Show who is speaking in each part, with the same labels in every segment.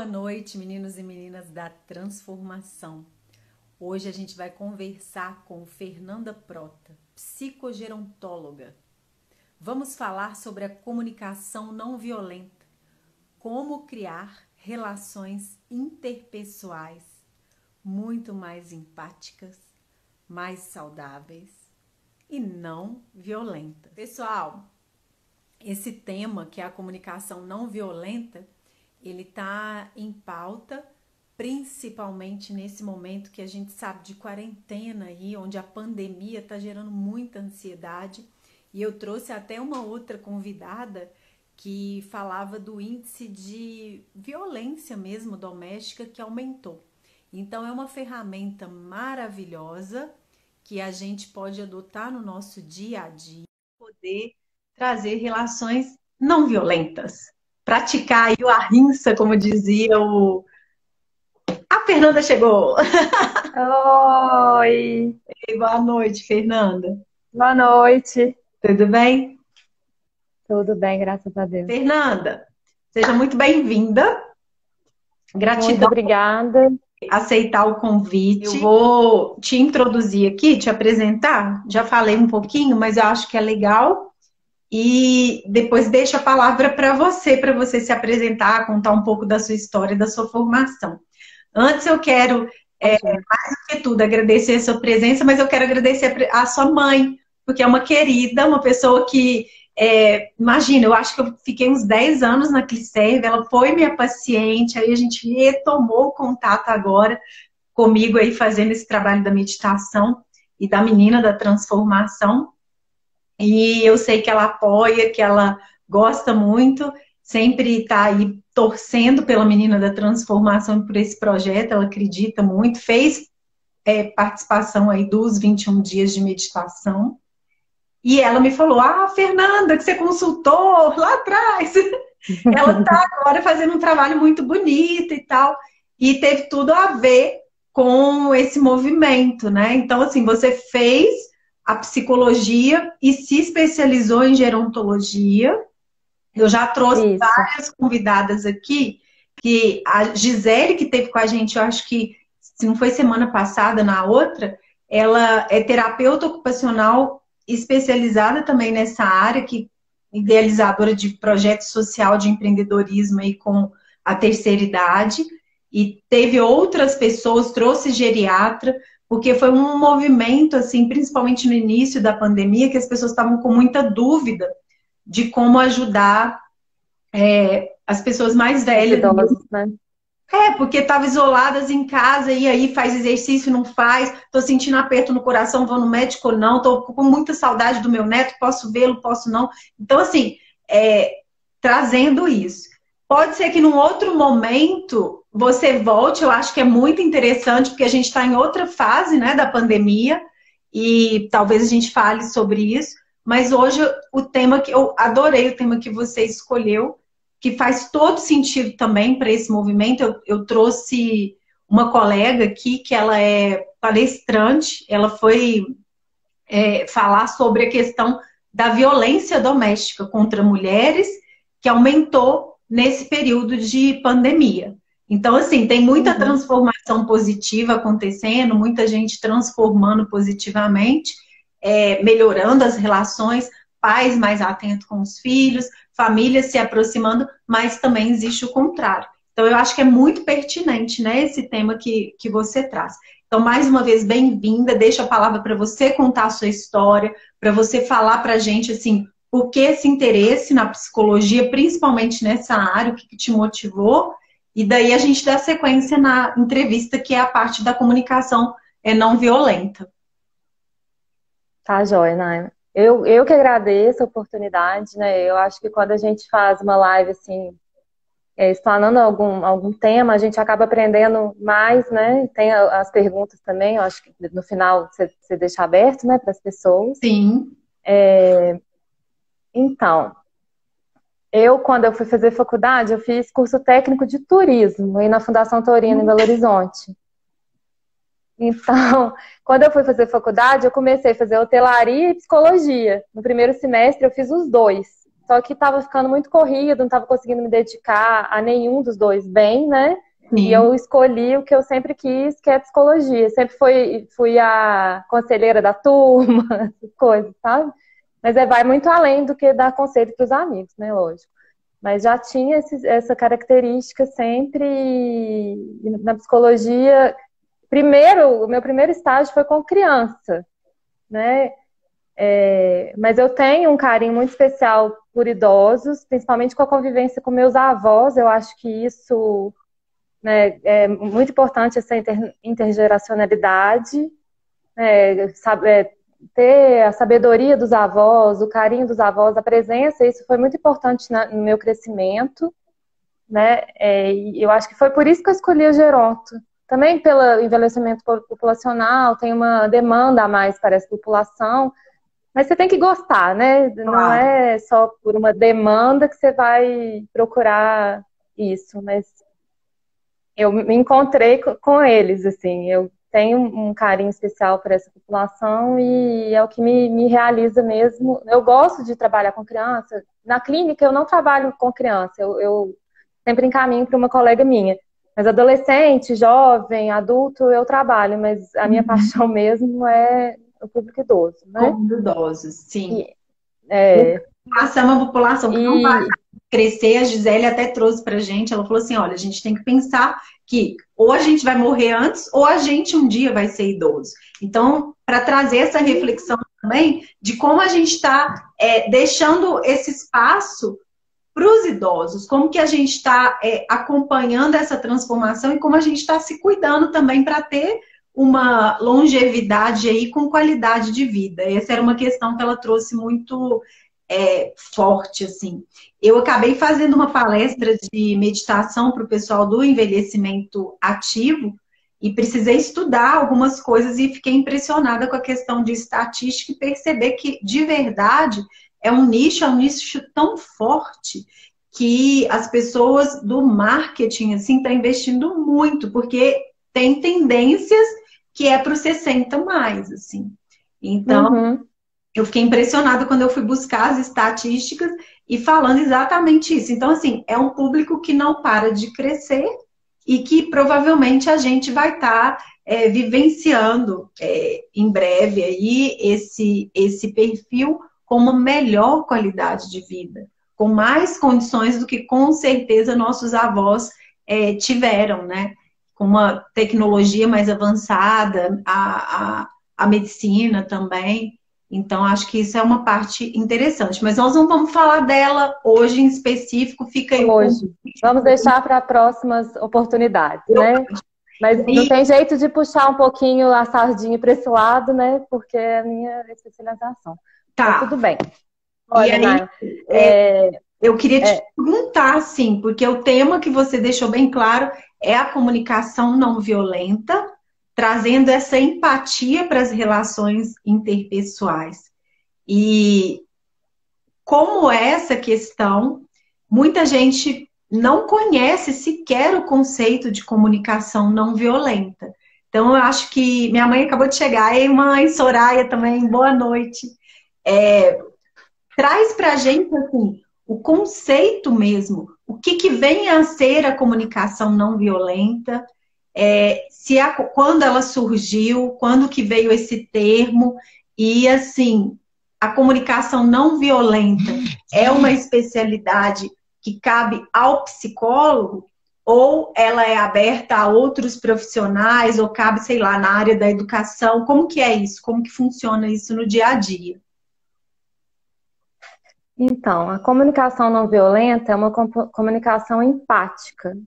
Speaker 1: Boa noite, meninos e meninas da transformação. Hoje a gente vai conversar com Fernanda Prota, psicogerontóloga. Vamos falar sobre a comunicação não violenta, como criar relações interpessoais muito mais empáticas, mais saudáveis e não violentas. Pessoal, esse tema que é a comunicação não violenta, ele está em pauta, principalmente nesse momento que a gente sabe de quarentena aí, onde a pandemia está gerando muita ansiedade. E eu trouxe até uma outra convidada que falava do índice de violência mesmo doméstica que aumentou. Então é uma ferramenta maravilhosa que a gente pode adotar no nosso dia a dia, poder trazer relações não violentas. Praticar aí o ahimsa, como dizia o... A Fernanda chegou!
Speaker 2: Oi,
Speaker 1: Boa noite, Fernanda.
Speaker 2: boa noite.
Speaker 1: Tudo bem?
Speaker 2: Tudo bem, graças a Deus.
Speaker 1: Fernanda, seja muito bem-vinda.
Speaker 2: Muito
Speaker 1: Gratidão
Speaker 2: obrigada.
Speaker 1: por aceitar o convite. Eu vou te introduzir aqui, te apresentar. Já falei um pouquinho, mas eu acho que é legal. E depois deixo a palavra para você se apresentar, contar um pouco da sua história, da sua formação. Antes eu quero,
Speaker 2: Ótimo.
Speaker 1: mais do que tudo, agradecer a sua presença, mas eu quero agradecer a sua mãe, porque é uma querida, uma pessoa que, imagina, eu acho que eu fiquei uns 10 anos na Clicerve, ela foi minha paciente, aí a gente retomou o contato agora comigo aí fazendo esse trabalho da meditação e da menina da transformação. E eu sei que ela apoia, que ela gosta muito, sempre está aí torcendo pela menina da transformação e por esse projeto, ela acredita muito, fez participação aí dos 21 dias de meditação. E ela me falou, Fernanda, que você consultou lá atrás, ela está agora fazendo um trabalho muito bonito e tal, e teve tudo a ver com esse movimento, né? Então, assim, você fez a psicologia e se especializou em gerontologia. Eu já trouxe
Speaker 2: Isso.
Speaker 1: várias convidadas aqui, que a Gisele, que teve com a gente, eu acho que, se não foi semana passada, na outra, ela é terapeuta ocupacional especializada também nessa área, que idealizadora de projeto social de empreendedorismo aí com a terceira idade, e teve outras pessoas, trouxe geriatra, porque foi um movimento, assim, principalmente no início da pandemia, que as pessoas estavam com muita dúvida de como ajudar as pessoas mais
Speaker 2: Os
Speaker 1: velhas.
Speaker 2: idosos, né?
Speaker 1: Porque estavam isoladas em casa e aí faz exercício, não faz, tô sentindo aperto no coração, vou no médico ou não, tô com muita saudade do meu neto, posso vê-lo, posso não. Então, assim, trazendo isso. Pode ser que num outro momento você volte, eu acho que é muito interessante, porque a gente está em outra fase, né, da pandemia, e talvez a gente fale sobre isso, mas hoje o tema que eu adorei, o tema que você escolheu, que faz todo sentido também para esse movimento. Eu trouxe uma colega aqui que ela é palestrante, ela foi falar sobre a questão da violência doméstica contra mulheres, que aumentou nesse período de pandemia. Então, assim, tem muita
Speaker 2: Uhum.
Speaker 1: transformação positiva acontecendo, muita gente transformando positivamente, melhorando as relações, pais mais atentos com os filhos, famílias se aproximando, mas também existe o contrário. Então, eu acho que é muito pertinente, né, esse tema que você traz. Então, mais uma vez, bem-vinda. Deixo a palavra para você contar a sua história, para você falar para a gente, assim, por que esse interesse na psicologia, principalmente nessa área, o que te motivou, e daí a gente dá sequência na entrevista, que é a parte da comunicação não violenta.
Speaker 2: Tá, joia, né? Eu que agradeço a oportunidade, né? Eu acho que quando a gente faz uma live, assim, explanando algum tema, a gente acaba aprendendo mais, né? Tem as perguntas também, eu acho que no final você deixa aberto, né, para as pessoas.
Speaker 1: Sim.
Speaker 2: Então, quando eu fui fazer faculdade, eu fiz curso técnico de turismo aí na Fundação Torino, em Belo Horizonte. Então, quando eu fui fazer faculdade, eu comecei a fazer hotelaria e psicologia. No primeiro semestre, eu fiz os dois. só que estava ficando muito corrido, não estava conseguindo me dedicar a nenhum dos dois bem, né? E eu escolhi o que eu sempre quis, que é psicologia. Sempre fui a conselheira da turma, essas coisas, sabe? Mas vai muito além do que dar conselho para os amigos, né? Lógico. Mas já tinha essa característica sempre na psicologia. O meu primeiro estágio foi com criança, né? Mas eu tenho um carinho muito especial por idosos, principalmente com a convivência com meus avós. Eu acho que isso, né, é muito importante, essa intergeracionalidade, né, ter a sabedoria dos avós, o carinho dos avós, a presença. Isso foi muito importante no meu crescimento, né? E eu acho que foi por isso que eu escolhi a Geronto. Também pelo envelhecimento populacional, tem uma demanda a mais para essa população. Mas você tem que gostar, né? Não é só por uma demanda que você vai procurar isso. Mas eu me encontrei com eles, assim. Eu tenho um carinho especial por essa população e é o que me realiza mesmo. Eu gosto de trabalhar com criança. Na clínica eu não trabalho com criança. Eu sempre encaminho para uma colega minha. Mas adolescente, jovem, adulto, eu trabalho. Mas a minha paixão mesmo é o público idoso, né?
Speaker 1: Com os idosos, sim.
Speaker 2: Essa
Speaker 1: é uma população que não vai crescer. A Gisele até trouxe pra gente, ela falou assim, olha, a gente tem que pensar que ou a gente vai morrer antes, ou a gente um dia vai ser idoso. Então, para trazer essa reflexão também de como a gente está deixando esse espaço para os idosos, como que a gente está acompanhando essa transformação e como a gente está se cuidando também para ter uma longevidade aí com qualidade de vida. Essa era uma questão que ela trouxe muito forte, assim. Eu acabei fazendo uma palestra de meditação para o pessoal do envelhecimento ativo e precisei estudar algumas coisas e fiquei impressionada com a questão de estatística e perceber que, de verdade, é um nicho tão forte que as pessoas do marketing, assim, estão investindo muito, porque tem tendências que é para os 60 mais, assim. Então, eu fiquei impressionada quando eu fui buscar as estatísticas e falando exatamente isso. Então, assim, é um público que não para de crescer e que provavelmente a gente vai estar vivenciando em breve aí esse perfil com uma melhor qualidade de vida, com mais condições do que com certeza nossos avós tiveram, né? Com uma tecnologia mais avançada, a medicina também. Então, acho que isso é uma parte interessante. Mas nós não vamos falar dela hoje em específico, fica aí.
Speaker 2: Hoje. Vamos deixar para próximas oportunidades, né? Mas não tem jeito de puxar um pouquinho a sardinha para esse lado, né? Porque é a minha especialização.
Speaker 1: Tá.
Speaker 2: Mas tudo bem.
Speaker 1: Olha, e aí, eu queria te perguntar, assim, porque o tema que você deixou bem claro é a comunicação não violenta, trazendo essa empatia para as relações interpessoais. E como essa questão, muita gente não conhece sequer o conceito de comunicação não violenta. Então, eu acho que minha mãe acabou de chegar. Ei, mãe, Soraya também, boa noite. Traz para a gente, assim, o conceito mesmo, o que vem a ser a comunicação não violenta, quando ela surgiu, quando que veio esse termo, e assim, a comunicação não violenta é uma especialidade que cabe ao psicólogo, ou ela é aberta a outros profissionais, ou cabe, sei lá, na área da educação? Como que é isso? Como que funciona isso no dia a dia?
Speaker 2: Então, a comunicação não violenta é uma comunicação empática,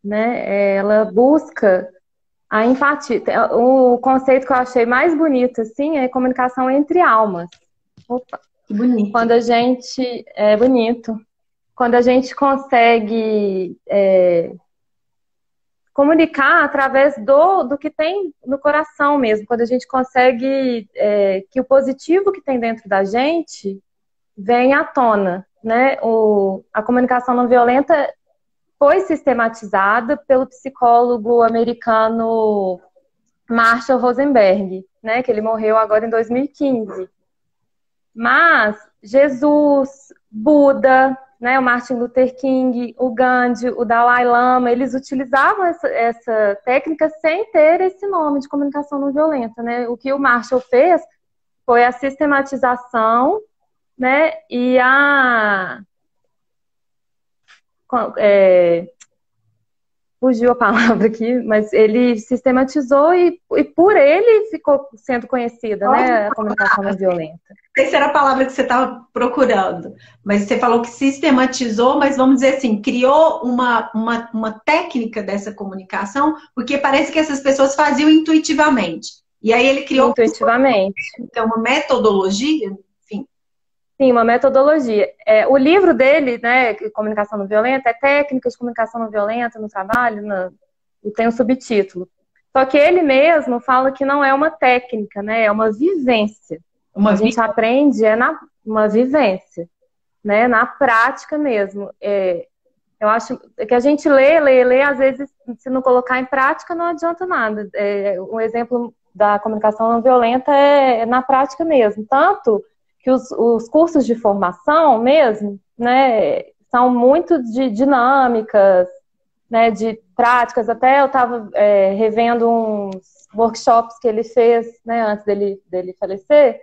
Speaker 2: né? Ela busca a empatia. O conceito que eu achei mais bonito, assim, é comunicação entre almas. Opa.
Speaker 1: Que bonito.
Speaker 2: Quando a gente... É bonito. Quando a gente consegue comunicar através do que tem no coração mesmo. Quando a gente consegue que o positivo que tem dentro da gente vem à tona, né? A comunicação não violenta foi sistematizada pelo psicólogo americano Marshall Rosenberg, né? Que ele morreu agora em 2015. Mas Jesus, Buda, né, o Martin Luther King, o Gandhi, o Dalai Lama, eles utilizavam essa técnica sem ter esse nome de comunicação não violenta, né? O que o Marshall fez foi a sistematização, né, e fugiu a palavra aqui, mas ele sistematizou e por ele ficou sendo conhecida, né, a comunicação não violenta.
Speaker 1: Essa era a palavra que você estava procurando, mas você falou que sistematizou, mas vamos dizer assim, criou uma técnica dessa comunicação, porque parece que essas pessoas faziam intuitivamente. E aí ele criou
Speaker 2: intuitivamente.
Speaker 1: Uma metodologia, enfim.
Speaker 2: Sim, uma metodologia. O livro dele, né, Comunicação Não Violenta, é Técnicas de Comunicação Não Violenta no Trabalho, e tem um subtítulo. Só que ele mesmo fala que não é uma técnica, né, é uma vivência. A gente aprende uma vivência, né, na prática mesmo. Eu acho que a gente lê, às vezes, se não colocar em prática, não adianta nada. Um exemplo da comunicação não violenta é na prática mesmo. Tanto que os cursos de formação mesmo, né, são muito de dinâmicas, né, de práticas. Até eu estava revendo uns workshops que ele fez, né, antes dele falecer.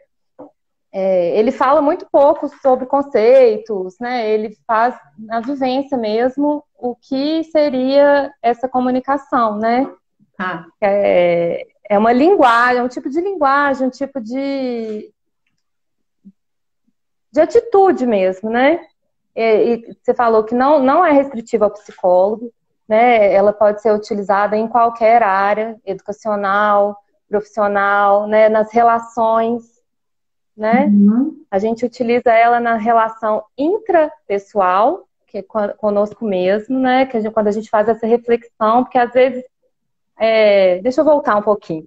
Speaker 2: Ele fala muito pouco sobre conceitos, né? Ele faz na vivência mesmo o que seria essa comunicação, né? É uma linguagem, um tipo de linguagem, um tipo de atitude mesmo, né? E você falou que não é restritiva ao psicólogo, né? Ela pode ser utilizada em qualquer área, educacional, profissional, né? Nas relações, né?
Speaker 1: Uhum.
Speaker 2: A gente utiliza ela na relação intrapessoal, que é conosco mesmo, né? Quando a gente faz essa reflexão, porque às vezes... deixa eu voltar um pouquinho.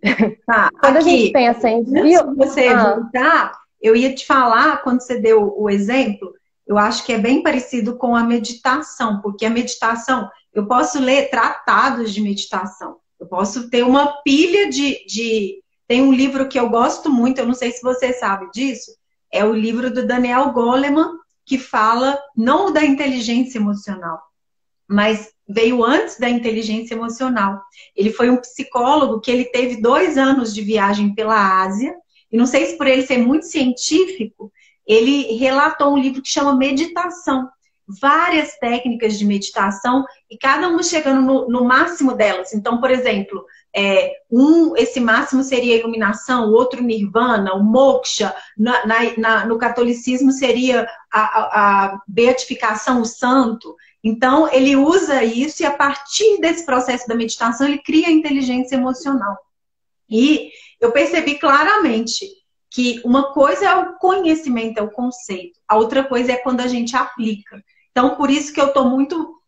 Speaker 2: Quando a gente pensa em...
Speaker 1: Antes de você voltar, eu ia te falar, quando você deu o exemplo, eu acho que é bem parecido com a meditação, porque a meditação, eu posso ler tratados de meditação, eu posso ter uma pilha Tem um livro que eu gosto muito, eu não sei se você sabe disso, é o livro do Daniel Goleman, que fala não da inteligência emocional, mas veio antes da inteligência emocional. Ele foi um psicólogo que ele teve 2 anos de viagem pela Ásia, e não sei se por ele ser muito científico, ele relatou um livro que chama Meditação. Várias técnicas de meditação, e cada uma chegando no máximo delas. Então, por exemplo, esse máximo seria a iluminação, o outro nirvana, o moksha. No catolicismo seria a beatificação, o santo. Então, ele usa isso e a partir desse processo da meditação, ele cria a inteligência emocional. E eu percebi claramente que uma coisa é o conhecimento, é o conceito. A outra coisa é quando a gente aplica. Então, por isso que eu estou muito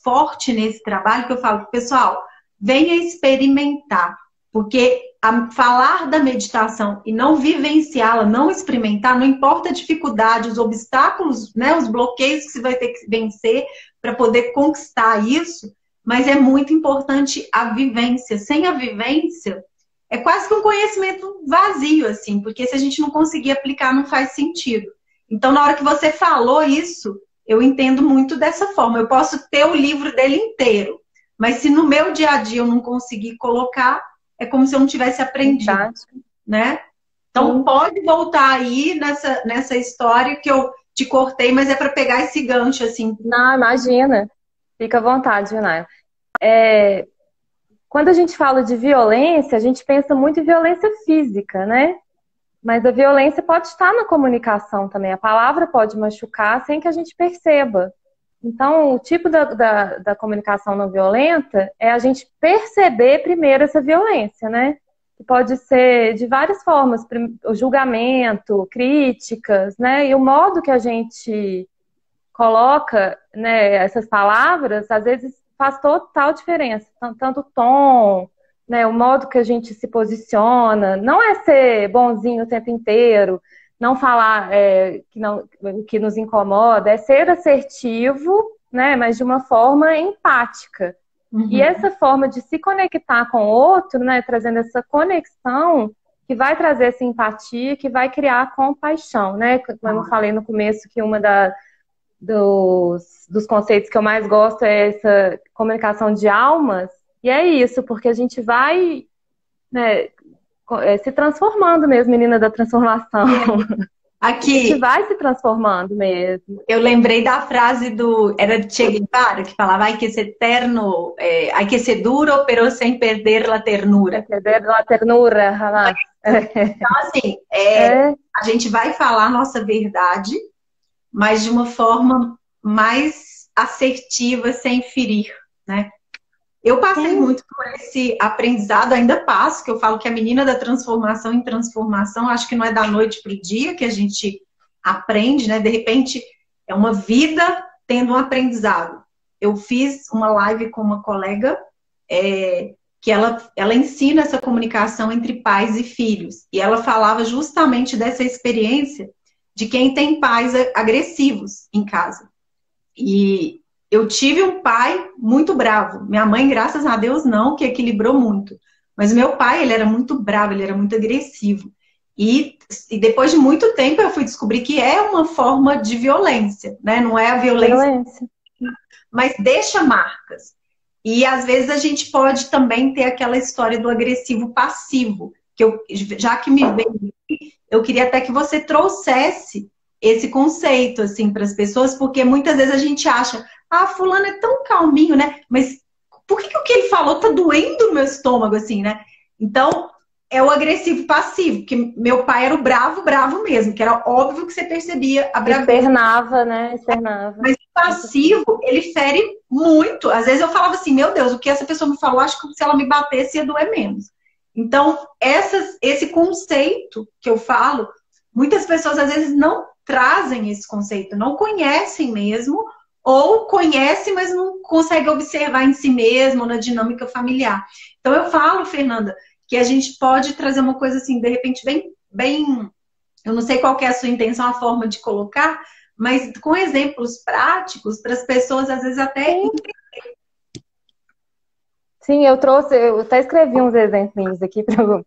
Speaker 1: forte nesse trabalho, que eu falo, pessoal, venha experimentar. Porque falar da meditação e não vivenciá-la, não experimentar, não importa a dificuldade, os obstáculos, né, os bloqueios que você vai ter que vencer para poder conquistar isso, mas é muito importante a vivência. Sem a vivência, é quase que um conhecimento vazio, assim, porque se a gente não conseguir aplicar, não faz sentido. Então, na hora que você falou isso, eu entendo muito dessa forma. Eu posso ter o livro dele inteiro, mas se no meu dia a dia eu não conseguir colocar, é como se eu não tivesse aprendido, né? Então, pode voltar aí nessa história que eu te cortei, mas é para pegar esse gancho, assim.
Speaker 2: Não, imagina. Fica à vontade, Junai. Quando a gente fala de violência, a gente pensa muito em violência física, né? Mas a violência pode estar na comunicação também. A palavra pode machucar sem que a gente perceba. Então, o tipo da comunicação não violenta é a gente perceber primeiro essa violência, né? Que pode ser de várias formas, o julgamento, críticas, né? E o modo que a gente coloca, né, essas palavras, às vezes faz total diferença. Tanto o tom, né, o modo que a gente se posiciona. Não é ser bonzinho o tempo inteiro, não falar que nos incomoda, é ser assertivo, né, mas de uma forma empática. Uhum. E essa forma de se conectar com o outro, né, trazendo essa conexão, que vai trazer essa empatia, que vai criar compaixão, né? Como eu falei no começo, que dos conceitos que eu mais gosto é essa comunicação de almas, e é isso, porque a gente vai, né, se transformando mesmo, menina da transformação.
Speaker 1: Aqui,
Speaker 2: a gente vai se transformando mesmo.
Speaker 1: eu lembrei da frase era de Che Guevara, que falava, hay que ser eterno, hay que ser duro, pero sem perder la ternura.
Speaker 2: Perder la ternura, jamás.
Speaker 1: Então, assim, a gente vai falar a nossa verdade, mas de uma forma mais assertiva, sem ferir, né? Eu passei muito por esse aprendizado, ainda passo, que eu falo que a menina da transformação em transformação, acho que não é da noite para o dia que a gente aprende, né? De repente, é uma vida tendo um aprendizado. Eu fiz uma live com uma colega que ela ensina essa comunicação entre pais e filhos. E ela falava justamente dessa experiência de quem tem pais agressivos em casa. E eu tive um pai muito bravo. Minha mãe, graças a Deus, não, que equilibrou muito. Mas meu pai, ele era muito bravo, ele era muito agressivo. E depois de muito tempo eu fui descobrir que é uma forma de violência, né? Não é a violência, mas deixa marcas. E às vezes a gente pode também ter aquela história do agressivo passivo, que já que me veio, eu queria até que você trouxesse esse conceito assim para as pessoas, porque muitas vezes a gente acha, fulano é tão calminho, né? Mas por que o que ele falou tá doendo no meu estômago, assim, né? Então, é o agressivo passivo, que meu pai era o bravo, bravo mesmo, que era óbvio que você percebia a bravura.
Speaker 2: Externava, né? Externava.
Speaker 1: Mas o passivo, ele fere muito. Às vezes eu falava assim, meu Deus, o que essa pessoa me falou, acho que se ela me batesse ia doer menos. Então, esse conceito que eu falo, muitas pessoas às vezes não trazem esse conceito, não conhecem mesmo, ou conhecem, mas não conseguem observar em si mesmo, na dinâmica familiar. Então eu falo, Fernanda, que a gente pode trazer uma coisa assim, de repente, bem, eu não sei qual que é a sua intenção, a forma de colocar, mas com exemplos práticos para as pessoas, às vezes, até entenderem.
Speaker 2: Sim, eu até escrevi uns exemplos aqui para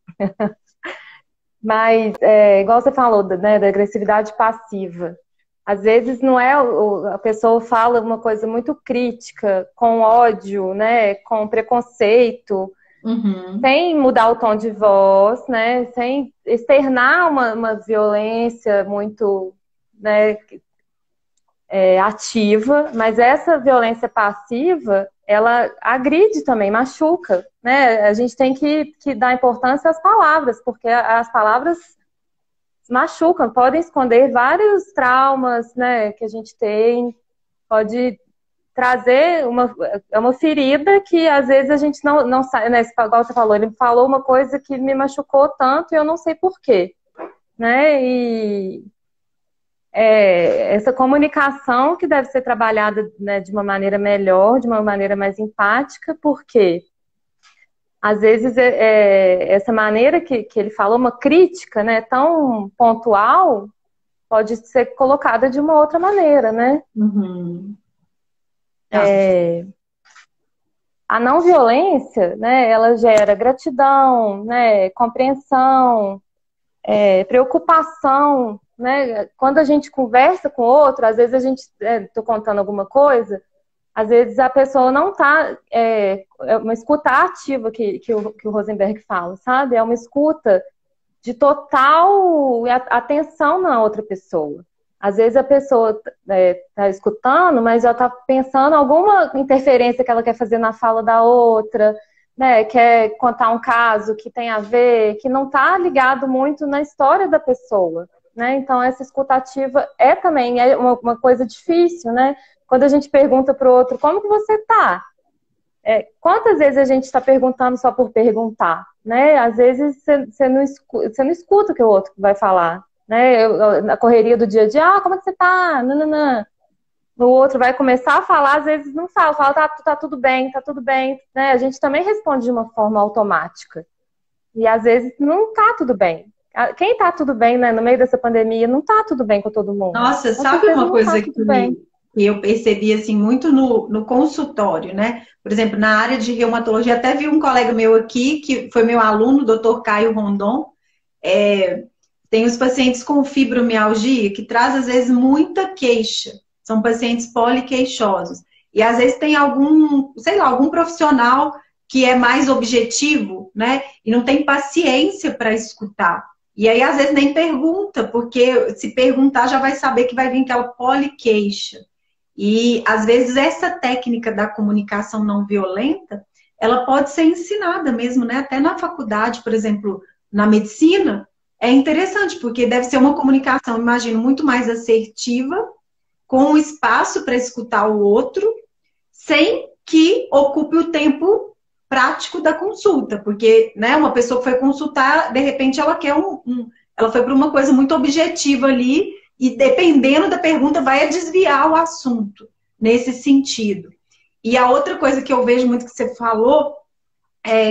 Speaker 2: mas, igual você falou, né, da agressividade passiva. Às vezes não é a pessoa fala uma coisa muito crítica, com ódio, né, com preconceito, sem mudar o tom de voz, né, sem externar uma violência muito, né, ativa, mas essa violência passiva, ela agride também, machuca, né? A gente tem que dar importância às palavras, porque as palavras machucam, podem esconder vários traumas, né, que a gente tem, pode trazer uma ferida que às vezes a gente não sabe, né, igual você falou, ele falou uma coisa que me machucou tanto e eu não sei porquê, né, e essa comunicação que deve ser trabalhada, né, de uma maneira melhor, de uma maneira mais empática, porque às vezes essa maneira que ele falou, uma crítica, né, tão pontual, pode ser colocada de uma outra maneira, né? A não violência, né, ela gera gratidão, né, compreensão, preocupação, né? Quando a gente conversa com o outro, às vezes a gente, tô contando alguma coisa, às vezes a pessoa não tá, é uma escuta ativa que o Rosenberg fala, sabe? É uma escuta de total atenção na outra pessoa. Às vezes a pessoa tá escutando, mas já tá pensando em alguma interferência que ela quer fazer na fala da outra, né? Quer contar um caso que tem a ver, que não tá ligado muito na história da pessoa, né? Então essa escutativa também é uma coisa difícil, né? Quando a gente pergunta para o outro, como que você tá? Quantas vezes a gente está perguntando só por perguntar, né? Às vezes você não escuta o que o outro vai falar, né? Na correria do dia a dia, como é que você tá? Nananã. O outro vai começar a falar, às vezes não fala tá tudo bem, né? A gente também responde de uma forma automática. E às vezes não tá tudo bem. Quem tá tudo bem, né, no meio dessa pandemia, não tá tudo bem com todo mundo.
Speaker 1: Nossa, sabe uma coisa que eu percebi assim, muito no consultório, né? Por exemplo, na área de reumatologia, até vi um colega meu aqui, que foi meu aluno, o Dr. Caio Rondon, Tem os pacientes com fibromialgia que traz, às vezes, muita queixa. São pacientes poliqueixosos. E, às vezes, tem algum, sei lá, algum profissional que é mais objetivo, né? E não tem paciência para escutar. E aí, às vezes, nem pergunta, porque se perguntar já vai saber que vai vir aquela poliqueixa. E, às vezes, essa técnica da comunicação não violenta, ela pode ser ensinada mesmo, né? Até na faculdade, por exemplo, na medicina, é interessante, porque deve ser uma comunicação, imagino, muito mais assertiva, com um espaço para escutar o outro, sem que ocupe o tempo prático da consulta. Porque, né, uma pessoa que foi consultar, de repente ela quer ela foi para uma coisa muito objetiva ali, e dependendo da pergunta, vai desviar o assunto nesse sentido. E a outra coisa que eu vejo muito que você falou,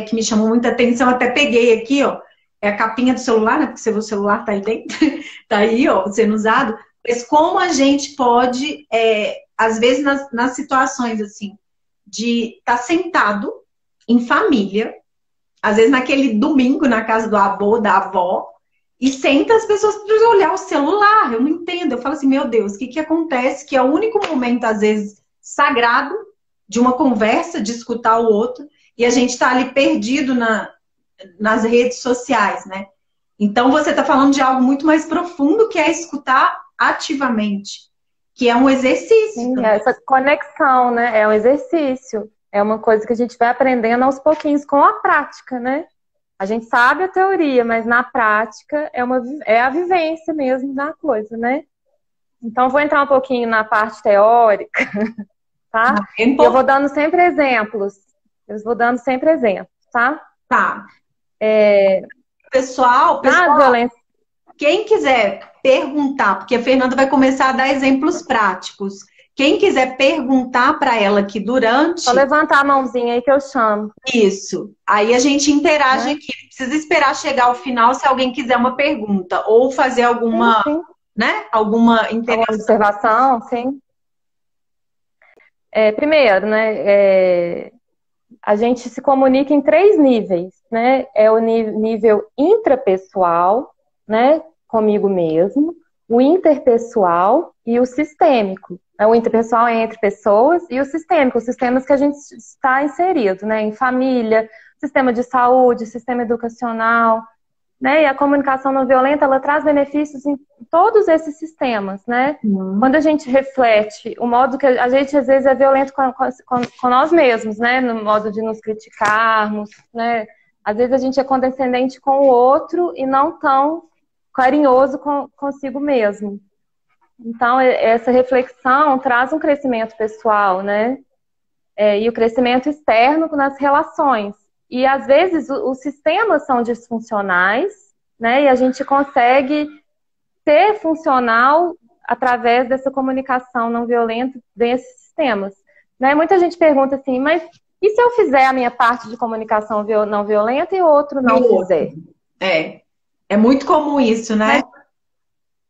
Speaker 1: que me chamou muita atenção, até peguei aqui, ó, é a capinha do celular, né? Porque seu celular tá aí dentro, tá aí, ó, sendo usado. Mas como a gente pode, às vezes nas situações assim, de estar sentado em família, às vezes naquele domingo na casa do avô, da avó, e senta as pessoas para olhar o celular. Eu não entendo. Eu falo assim, meu Deus, o que que acontece? Que é o único momento, às vezes, sagrado de uma conversa, de escutar o outro, e a gente está ali perdido nas redes sociais, né? Então você está falando de algo muito mais profundo, que é escutar ativamente, que é um exercício.
Speaker 2: Sim, essa conexão, né? É um exercício. É uma coisa que a gente vai aprendendo aos pouquinhos com a prática, né? A gente sabe a teoria, mas na prática é a vivência mesmo da coisa, né? Então, vou entrar um pouquinho na parte teórica, tá? Eu vou dando sempre exemplos. Eu vou dando sempre exemplos, tá?
Speaker 1: Tá. Pessoal,
Speaker 2: violência...
Speaker 1: quem quiser perguntar, porque a Fernanda vai começar a dar exemplos práticos. Quem quiser perguntar para ela aqui durante...
Speaker 2: Só levantar a mãozinha aí que eu chamo.
Speaker 1: Isso. Aí a gente interage aqui. Não precisa esperar chegar ao final se alguém quiser uma pergunta. Ou fazer alguma,
Speaker 2: sim.
Speaker 1: Né? Alguma interação.
Speaker 2: Alguma observação, sim. Primeiro, né? A gente se comunica em 3 níveis, né? É o nível intrapessoal, né? Comigo mesmo. O interpessoal e o sistêmico. O interpessoal é entre pessoas e o sistêmico, os sistemas que a gente está inserido, né? Em família, sistema de saúde, sistema educacional, né? E a comunicação não violenta, ela traz benefícios em todos esses sistemas, né? Quando a gente reflete o modo que a gente às vezes é violento com nós mesmos, né? No modo de nos criticarmos, né? Às vezes a gente é condescendente com o outro e não tão carinhoso consigo mesmo. Então, essa reflexão traz um crescimento pessoal, né? E o crescimento externo nas relações. E, às vezes, os sistemas são disfuncionais, né? E a gente consegue ser funcional através dessa comunicação não violenta desses sistemas. Né? Muita gente pergunta assim, mas e se eu fizer a minha parte de comunicação não violenta e o outro não fizer?
Speaker 1: É muito comum isso, né?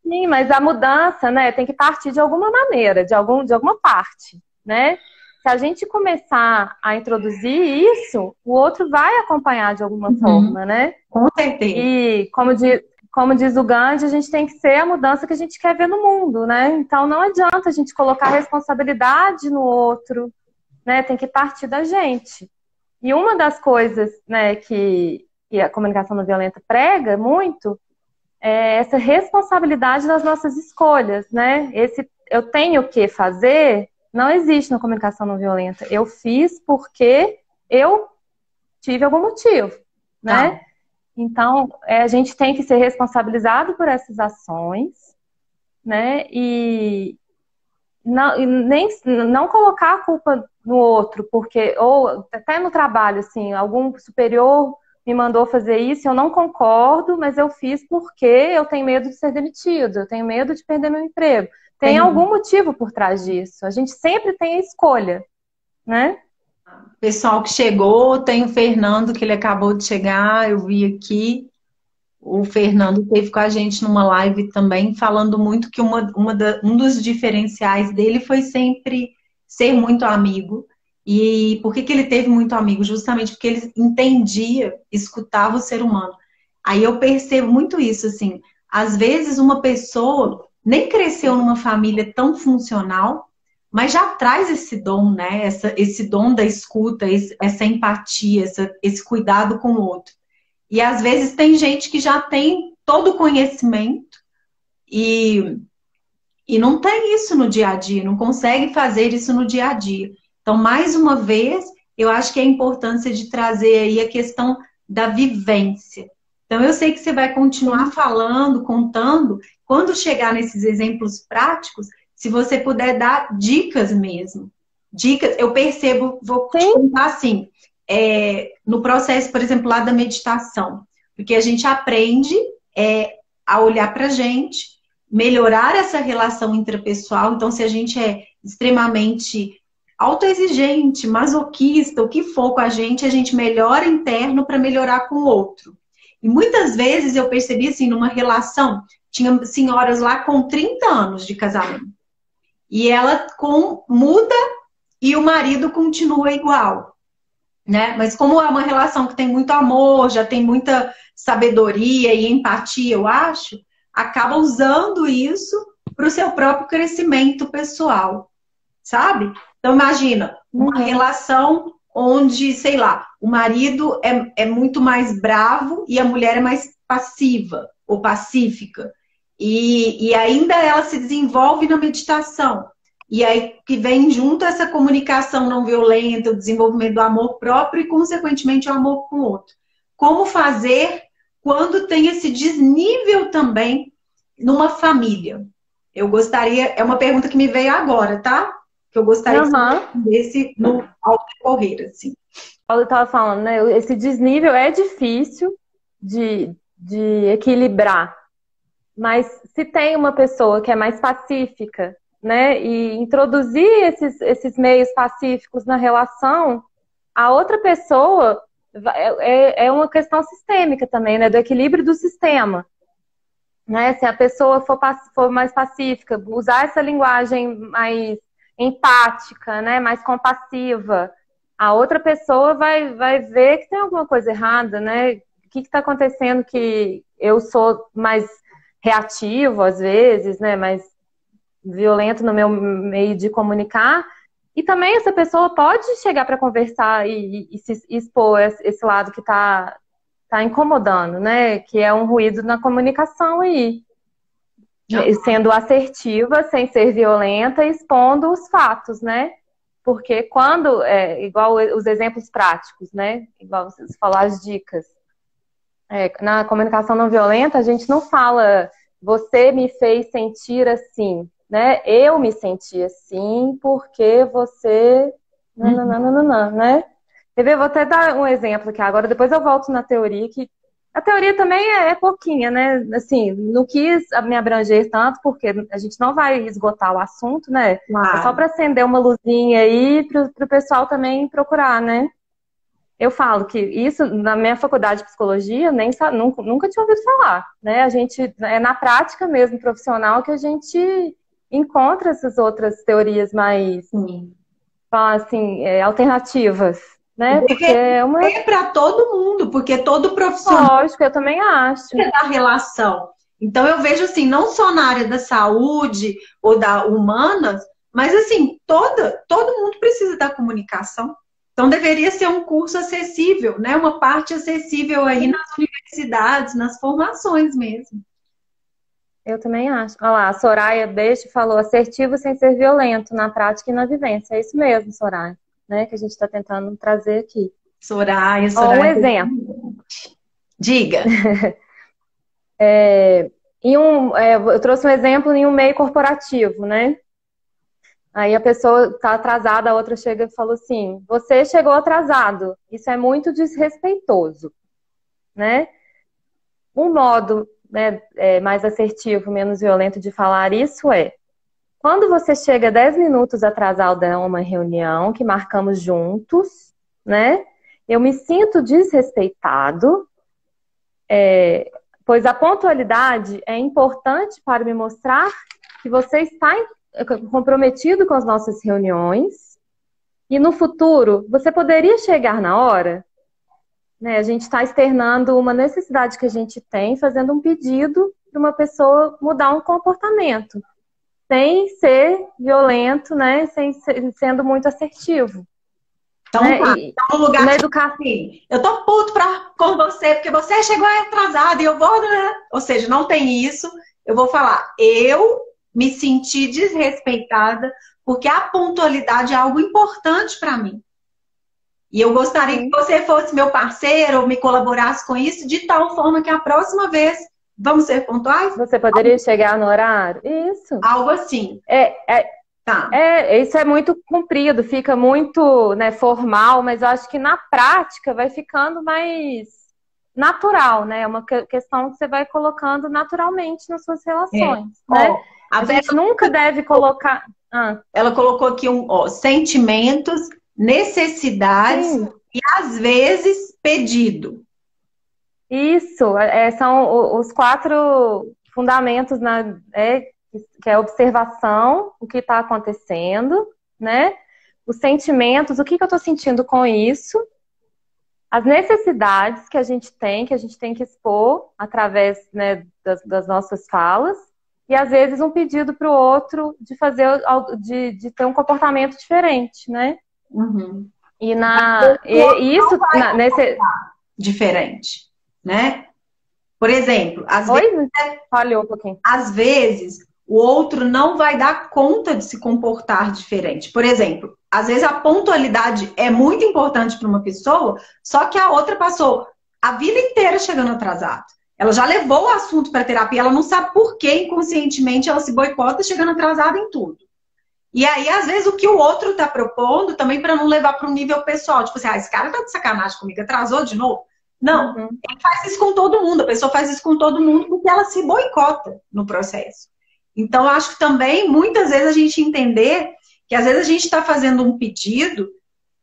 Speaker 2: Sim, mas a mudança, né, tem que partir de alguma maneira, de alguma parte, né? Se a gente começar a introduzir isso, o outro vai acompanhar de alguma forma, né?
Speaker 1: Com certeza.
Speaker 2: E, como diz o Gandhi, a gente tem que ser a mudança que a gente quer ver no mundo, né? Então, não adianta a gente colocar responsabilidade no outro, né? Tem que partir da gente. E uma das coisas, né, que a comunicação não violenta prega muito essa responsabilidade das nossas escolhas, né? Esse eu tenho que fazer não existe na comunicação não violenta. Eu fiz porque eu tive algum motivo, né? Então, a gente tem que ser responsabilizado por essas ações, né? E não colocar a culpa no outro, porque, ou até no trabalho, assim, algum superior me mandou fazer isso, eu não concordo, mas eu fiz porque eu tenho medo de ser demitido, eu tenho medo de perder meu emprego. Tem algum motivo por trás disso. A gente sempre tem a escolha, né?
Speaker 1: Pessoal que chegou, tem o Fernando, que ele acabou de chegar, eu vi aqui. O Fernando esteve com a gente numa live também, falando muito que um dos diferenciais dele foi sempre ser muito amigo. E por que ele teve muito amigo? Justamente porque ele entendia, escutava o ser humano. Aí eu percebo muito isso, assim. Às vezes uma pessoa nem cresceu numa família tão funcional, mas já traz esse dom, né? Esse dom da escuta, essa empatia, esse cuidado com o outro. E às vezes tem gente que já tem todo o conhecimento e, e não tem isso no dia a dia, não consegue fazer isso no dia a dia. Então, mais uma vez, eu acho que é a importância de trazer aí a questão da vivência. Então, eu sei que você vai continuar falando, contando, quando chegar nesses exemplos práticos, se você puder dar dicas mesmo. Dicas, eu percebo, vou te contar assim, no processo, por exemplo, lá da meditação, porque a gente aprende a olhar para a gente, melhorar essa relação intrapessoal. Então, se a gente é extremamente autoexigente, masoquista, o que for com a gente melhora interno para melhorar com o outro. E muitas vezes eu percebi assim, numa relação, tinha senhoras lá com 30 anos de casamento. E ela muda e o marido continua igual, né? Mas como é uma relação que tem muito amor, já tem muita sabedoria e empatia, eu acho, acaba usando isso para o seu próprio crescimento pessoal, sabe? Então imagina, uma relação onde, sei lá, o marido é muito mais bravo e a mulher é mais passiva ou pacífica. E ainda ela se desenvolve na meditação. E aí que vem junto essa comunicação não violenta, o desenvolvimento do amor próprio e, consequentemente, o amor com o outro. Como fazer quando tem esse desnível também numa família? Eu gostaria, é uma pergunta que me veio agora, tá? Que eu gostaria de responder ao decorrer, assim.
Speaker 2: Paulo estava falando, né? Esse desnível é difícil de equilibrar, mas se tem uma pessoa que é mais pacífica, né? E introduzir esses meios pacíficos na relação, a outra pessoa é uma questão sistêmica também, né? Do equilíbrio do sistema. Né? Se a pessoa for mais pacífica, usar essa linguagem mais empática, né? Mais compassiva, a outra pessoa vai ver que tem alguma coisa errada, né? O que está acontecendo que eu sou mais reativo às vezes, né? Mais violento no meu meio de comunicar. E também essa pessoa pode chegar para conversar e se expor esse lado que está incomodando, né? Que é um ruído na comunicação aí. Sendo assertiva, sem ser violenta, expondo os fatos, né? Porque quando, igual os exemplos práticos, né? Igual vocês falaram as dicas. Na comunicação não violenta, a gente não fala você me fez sentir assim, né? Eu me senti assim porque você... Nananana, né? Quer ver? Vou até dar um exemplo aqui agora, depois eu volto na teoria, que a teoria também é pouquinha, né? Assim, não quis me abranger tanto, porque a gente não vai esgotar o assunto, né?
Speaker 1: Claro.
Speaker 2: É só para acender uma luzinha aí para o pessoal também procurar, né? Eu falo que isso, na minha faculdade de psicologia, nunca tinha ouvido falar, né? A gente, é na prática mesmo, profissional, que a gente encontra essas outras teorias mais, assim, alternativas. Né?
Speaker 1: Porque é para todo mundo, porque todo profissional.
Speaker 2: Lógico, eu também acho.
Speaker 1: Da relação. Então eu vejo assim, não só na área da saúde ou da humanas, mas assim, todo mundo precisa da comunicação. Então deveria ser um curso acessível, né? Uma parte acessível aí nas universidades, nas formações mesmo.
Speaker 2: Eu também acho. Olha lá, a Soraya Beijo falou assertivo sem ser violento, na prática e na vivência. É isso mesmo, Soraya. Né, que a gente está tentando trazer aqui.
Speaker 1: Soraya.
Speaker 2: Um exemplo.
Speaker 1: Diga.
Speaker 2: Eu trouxe um exemplo em um meio corporativo, né? Aí a pessoa está atrasada, a outra chega e falou assim: você chegou atrasado, isso é muito desrespeitoso, né? Um modo, né, mais assertivo, menos violento de falar isso é: quando você chega 10 minutos atrasado a uma reunião que marcamos juntos, né? Eu me sinto desrespeitado, pois a pontualidade é importante para me mostrar que você está comprometido com as nossas reuniões e no futuro você poderia chegar na hora? né? A gente está externando uma necessidade que a gente tem, fazendo um pedido para uma pessoa mudar um comportamento, sem ser violento, né? Sendo muito assertivo.
Speaker 3: Então
Speaker 2: Né?
Speaker 3: tá,
Speaker 2: E
Speaker 3: então no lugar
Speaker 2: na
Speaker 3: de
Speaker 2: educação.
Speaker 3: assim, eu tô puto com você, porque você chegou atrasado e eu vou, né? Ou seja, não tem isso. Eu vou falar, eu me senti desrespeitada porque a pontualidade é algo importante para mim. E eu gostaria que você fosse meu parceiro ou me colaborasse com isso de tal forma que a próxima vez vamos ser pontuais?
Speaker 2: Você poderia chegar no horário? Isso.
Speaker 3: Algo assim. Tá.
Speaker 2: Isso é muito comprido, fica muito, né, formal, mas eu acho que na prática vai ficando mais natural, né? É uma questão que você vai colocando naturalmente nas suas relações, né?
Speaker 3: Ó,
Speaker 2: a gente nunca deve colocar...
Speaker 3: Ela colocou aqui sentimentos, necessidades
Speaker 2: Sim.
Speaker 3: e, às vezes, pedido.
Speaker 2: Isso, são os 4 fundamentos, que é a observação, o que está acontecendo, né? Os sentimentos, o que eu estou sentindo com isso, as necessidades que a gente tem que expor através, né, das nossas falas, e às vezes um pedido para o outro de fazer, de ter um comportamento diferente, né?
Speaker 3: Uhum.
Speaker 2: E isso nesse
Speaker 3: diferente, né? Por exemplo,
Speaker 2: falhou um pouquinho.
Speaker 3: Às vezes o outro não vai dar conta de se comportar diferente. Por exemplo, às vezes a pontualidade é muito importante para uma pessoa, só que a outra passou a vida inteira chegando atrasado. Ela já levou o assunto para terapia, ela não sabe por que inconscientemente ela se boicota chegando atrasada em tudo. E aí, às vezes, o que o outro tá propondo, também para não levar para um nível pessoal, tipo assim, esse cara tá de sacanagem comigo, atrasou de novo. Não, ele faz isso com todo mundo, a pessoa faz isso com todo mundo porque ela se boicota no processo. Então, eu acho que também, muitas vezes, a gente entender que às vezes a gente está fazendo um pedido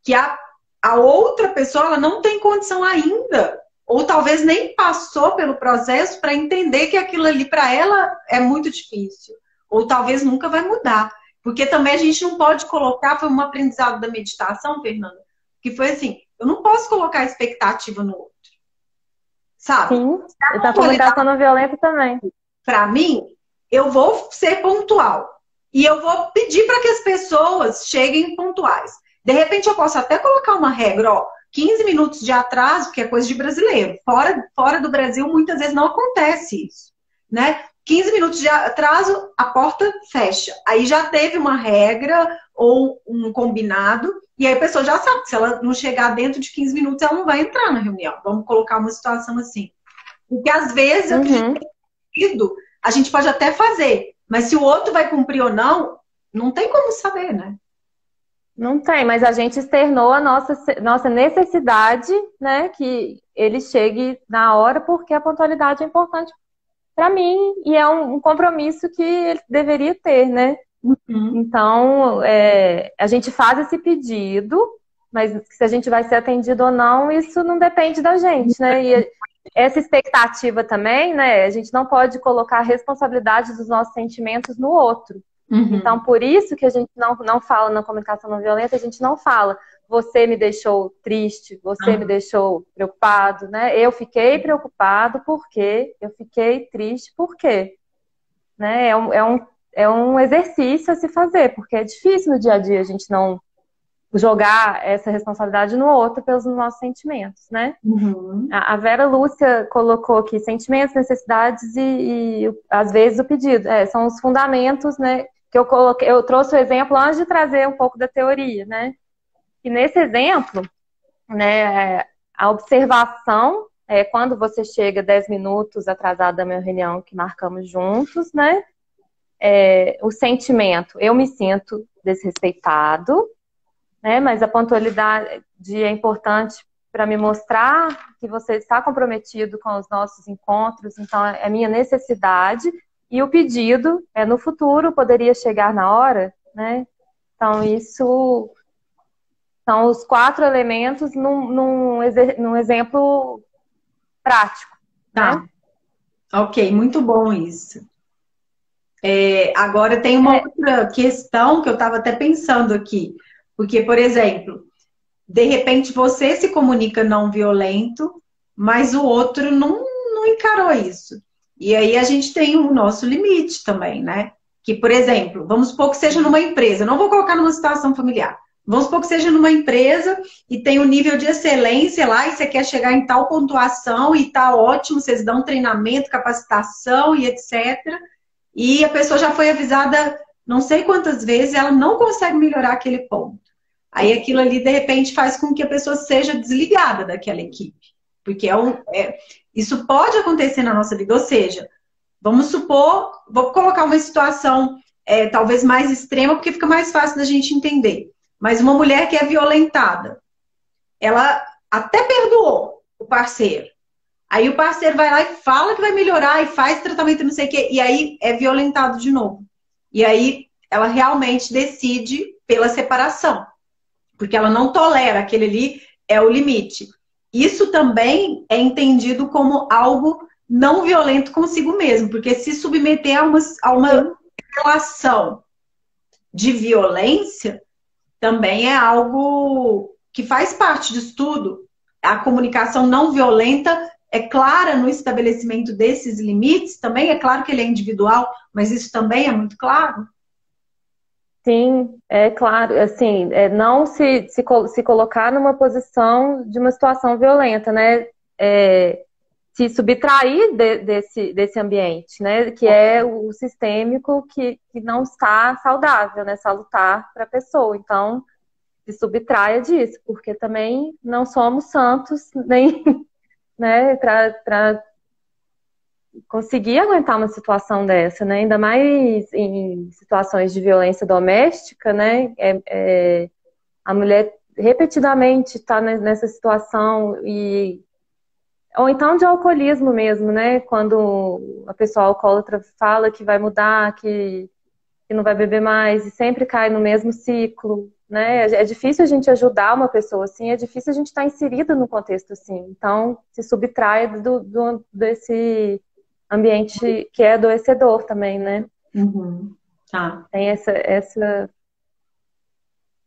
Speaker 3: que a outra pessoa ela não tem condição ainda, ou talvez nem passou pelo processo para entender que aquilo ali para ela é muito difícil, ou talvez nunca vai mudar. Porque também a gente não pode colocar, foi um aprendizado da meditação, Fernanda, que foi assim, eu não posso colocar expectativa no outro. Sabe?
Speaker 2: Sim, e da comunicação não violenta também.
Speaker 3: Para mim, eu vou ser pontual. E eu vou pedir para que as pessoas cheguem pontuais. De repente, eu posso até colocar uma regra, 15 minutos de atraso, que é coisa de brasileiro. Fora do Brasil, muitas vezes não acontece isso, né? 15 minutos de atraso, a porta fecha. Aí já teve uma regra ou um combinado, e aí a pessoa já sabe que se ela não chegar dentro de 15 minutos, ela não vai entrar na reunião. Vamos colocar uma situação assim. Porque às vezes a gente pode até fazer, mas se o outro vai cumprir ou não, não tem como saber, né?
Speaker 2: Não tem, mas a gente externou a nossa necessidade, né, que ele chegue na hora, porque a pontualidade é importante para mim e é um compromisso que ele deveria ter, né? Então, a gente faz esse pedido, mas se a gente vai ser atendido ou não, isso não depende da gente, né? E essa expectativa também, né? A gente não pode colocar a responsabilidade dos nossos sentimentos no outro. Então, por isso que a gente não fala na comunicação não violenta, a gente não fala você me deixou triste, você me deixou preocupado, né? Eu fiquei preocupado porque eu fiquei triste porque, né? É um exercício a se fazer, porque é difícil no dia a dia a gente não jogar essa responsabilidade no outro pelos nossos sentimentos, né? A Vera Lúcia colocou aqui sentimentos, necessidades e às vezes o pedido. São os fundamentos, né? Que eu trouxe o exemplo antes de trazer um pouco da teoria, né? E nesse exemplo, né, a observação é quando você chega 10 minutos atrasado da minha reunião que marcamos juntos, né? O sentimento, eu me sinto desrespeitado, né? Mas a pontualidade é importante para me mostrar que você está comprometido com os nossos encontros, então é minha necessidade. E o pedido no futuro poderia chegar na hora, né? Então, isso são os 4 elementos num exemplo prático.
Speaker 3: Tá.
Speaker 2: Né?
Speaker 3: Ok, muito bom isso. Agora tem uma outra questão que eu estava até pensando aqui. Porque, por exemplo, de repente você se comunica não violento, mas o outro não encarou isso. E aí a gente tem o nosso limite também, né? Que, por exemplo, vamos supor que seja numa empresa, não vou colocar numa situação familiar. Vamos supor que seja numa empresa e tem um nível de excelência lá e você quer chegar em tal pontuação e tá ótimo, vocês dão treinamento, capacitação e etc. E a pessoa já foi avisada não sei quantas vezes, ela não consegue melhorar aquele ponto. Aí aquilo ali, de repente, faz com que a pessoa seja desligada daquela equipe. Porque isso pode acontecer na nossa vida. Ou seja, vamos supor, vou colocar uma situação talvez mais extrema, porque fica mais fácil da gente entender. Mas uma mulher que é violentada, ela até perdoou o parceiro. Aí o parceiro vai lá e fala que vai melhorar e faz tratamento não sei o quê. E aí é violentado de novo. E aí ela realmente decide pela separação. Porque ela não tolera, aquele ali é o limite. Isso também é entendido como algo não violento consigo mesmo, porque se submeter a uma relação de violência também é algo que faz parte disso tudo. A comunicação não violenta é clara no estabelecimento desses limites, também é claro que ele é individual, mas isso também é muito claro.
Speaker 2: Sim, é claro, assim, não se colocar numa posição de uma situação violenta, né? Se subtrair desse ambiente, né? Que é o sistêmico que não está saudável, né? Salutar para a pessoa. Então, se subtraia disso, porque também não somos santos, nem, né? Para conseguir aguentar uma situação dessa, né? Ainda mais em situações de violência doméstica, né? A mulher repetidamente está nessa situação ou então de alcoolismo mesmo, né? Quando a pessoa alcoólatra fala que vai mudar, que não vai beber mais e sempre cai no mesmo ciclo, né? É difícil a gente ajudar uma pessoa assim, é difícil a gente estar inserida no contexto assim. Então, se subtrai desse ambiente que é adoecedor também, né?
Speaker 3: Uhum. Tá.
Speaker 2: Tem essa...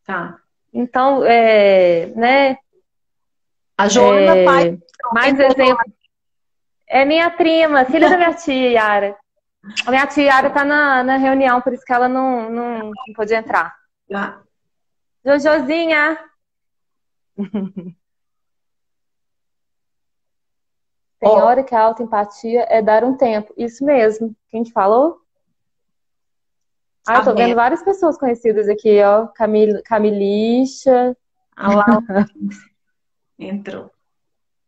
Speaker 3: Tá.
Speaker 2: Então, né?
Speaker 3: A Joana Pai.
Speaker 2: Mais exemplo. É minha prima, filha da minha tia Yara. A minha tia Yara tá na reunião, por isso que ela não pôde entrar.
Speaker 3: Tá.
Speaker 2: Jojozinha! Tem hora que a autoempatia é dar um tempo. Isso mesmo. Quem que falou? Eu tô vendo várias pessoas conhecidas aqui, ó. Camilixa.
Speaker 3: Ah lá. Entrou.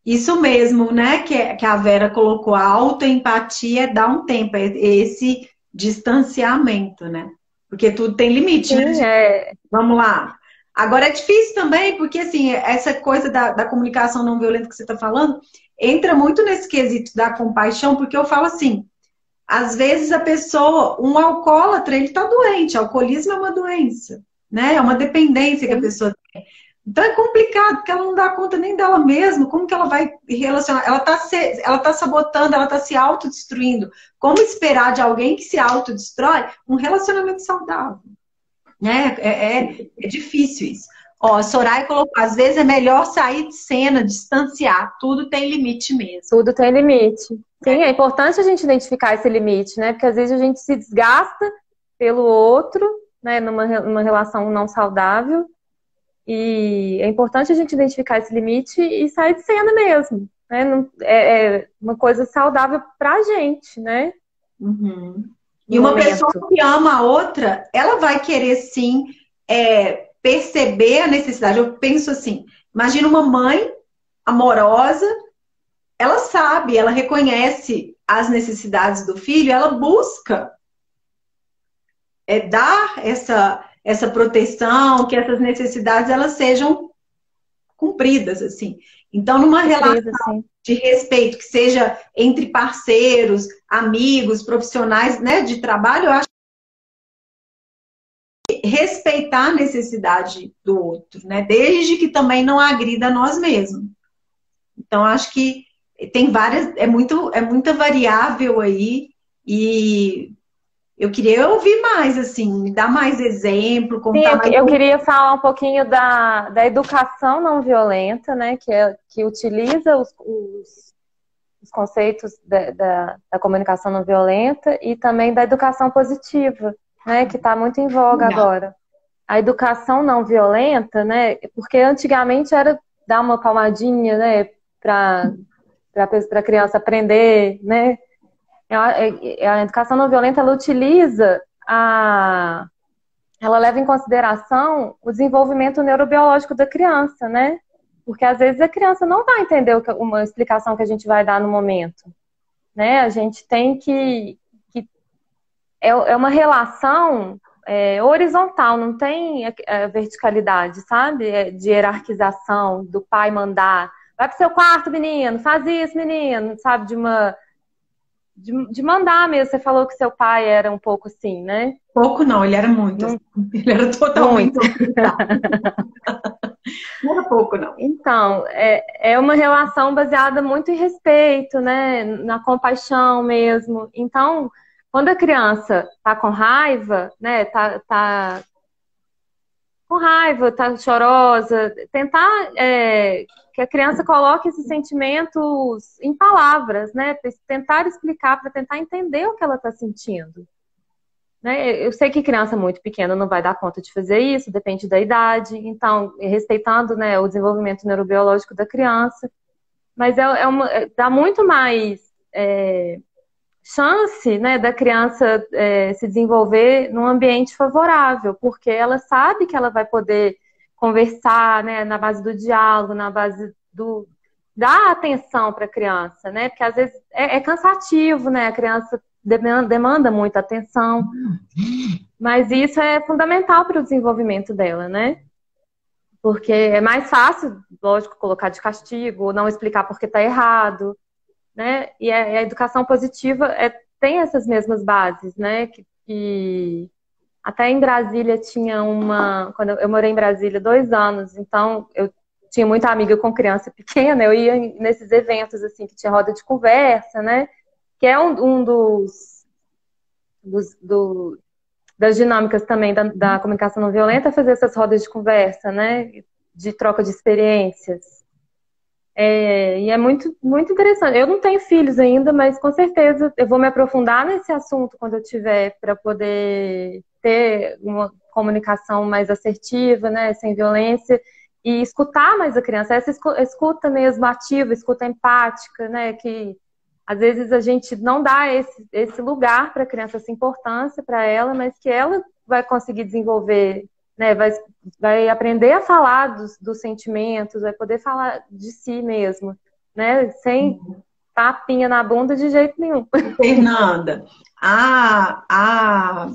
Speaker 3: Isso mesmo, né? Que a Vera colocou. A autoempatia é dar um tempo. É esse distanciamento, né? Porque tudo tem limite,
Speaker 2: Sim,
Speaker 3: né? Vamos lá. Agora é difícil também, porque assim, essa coisa da comunicação não violenta que você está falando, entra muito nesse quesito da compaixão, porque eu falo assim, às vezes a pessoa, um alcoólatra, ele está doente, alcoolismo é uma doença, né? É uma dependência que a pessoa tem. Então é complicado, porque ela não dá conta nem dela mesma, como que ela vai relacionar? Ela tá sabotando, ela está se autodestruindo. Como esperar de alguém que se autodestrói um relacionamento saudável? Né? É difícil isso. Ó, a Soraya colocou, às vezes é melhor sair de cena, distanciar. Tudo tem limite mesmo.
Speaker 2: Tudo tem limite. Sim, é importante a gente identificar esse limite, né? Porque às vezes a gente se desgasta pelo outro, né? Numa relação não saudável. E é importante a gente identificar esse limite e sair de cena mesmo. Né? É uma coisa saudável pra gente, né?
Speaker 3: Uhum. E uma pessoa que ama a outra, ela vai querer sim perceber a necessidade. Eu penso assim, imagina uma mãe amorosa, ela sabe, ela reconhece as necessidades do filho, ela busca dar essa proteção, que essas necessidades elas sejam cumpridas, assim. Então, numa relação de respeito, que seja entre parceiros, amigos, profissionais, né, de trabalho, eu acho que respeitar a necessidade do outro, né, desde que também não agrida a nós mesmos. Então, acho que tem várias, é muita variável aí, e Eu queria ouvir mais, assim, me dar mais exemplo,
Speaker 2: Sim,
Speaker 3: contar mais.
Speaker 2: eu queria falar um pouquinho da educação não violenta, né, que utiliza os conceitos da comunicação não violenta e também da educação positiva, né, que está muito em voga agora. A educação não violenta, né, porque antigamente era dar uma palmadinha, né, para a criança aprender, né. A educação não violenta, ela leva em consideração o desenvolvimento neurobiológico da criança, né? Porque às vezes a criança não vai entender uma explicação que a gente vai dar no momento, né? A gente tem que é uma relação horizontal, não tem verticalidade, sabe? De hierarquização, do pai mandar, vai pro seu quarto, menino, faz isso, menino, sabe? De mandar mesmo. Você falou que seu pai era um pouco assim, né?
Speaker 3: Pouco não, ele era muito. Assim. Ele era totalmente. Não era pouco, não.
Speaker 2: Então, é uma relação baseada muito em respeito, né? Na compaixão mesmo. Então, quando a criança tá com raiva, né? Tá com raiva, tá chorosa, tentar que a criança coloque esses sentimentos em palavras, né? Tentar explicar, para tentar entender o que ela está sentindo. Né? Eu sei que criança muito pequena não vai dar conta de fazer isso, depende da idade, então, respeitando, né, o desenvolvimento neurobiológico da criança, mas dá muito mais chance, né, da criança se desenvolver num ambiente favorável, porque ela sabe que ela vai poder conversar, né, na base do diálogo, na base dar atenção para a criança, né, porque às vezes é cansativo, né, a criança demanda muita atenção, mas isso é fundamental para o desenvolvimento dela, né? Porque é mais fácil, lógico, colocar de castigo, ou não explicar porque está errado, né? E a educação positiva tem essas mesmas bases, né? Que até em Brasília tinha quando eu morei em Brasília 2 anos, então eu tinha muita amiga com criança pequena, eu ia nesses eventos assim que tinha roda de conversa, né? Que é um das dinâmicas também da comunicação não violenta, fazer essas rodas de conversa, né? De troca de experiências. E é muito, muito interessante. Eu não tenho filhos ainda, mas com certeza eu vou me aprofundar nesse assunto quando eu tiver, para poder ter uma comunicação mais assertiva, né? Sem violência, e escutar mais a criança. Essa escuta mesmo ativa, escuta empática, né? Que às vezes a gente não dá esse lugar para a criança, essa importância para ela, mas que ela vai conseguir desenvolver, né? Vai aprender a falar dos sentimentos, vai poder falar de si mesmo, né? Sem tapinha na bunda de jeito nenhum.
Speaker 3: Fernanda, a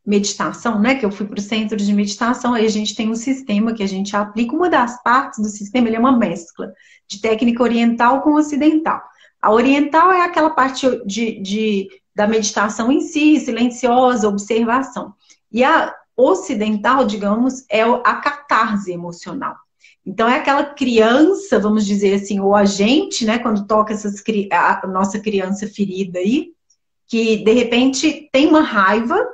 Speaker 3: meditação, né? Que eu fui para o centro de meditação, aí a gente tem um sistema que a gente aplica. Uma das partes do sistema, ele é uma mescla de técnica oriental com ocidental. A oriental é aquela parte da meditação em si, silenciosa, observação. E a ocidental, digamos, é a catarse emocional. Então, é aquela criança, vamos dizer assim, ou a gente, né, quando toca a nossa criança ferida aí, que de repente tem uma raiva,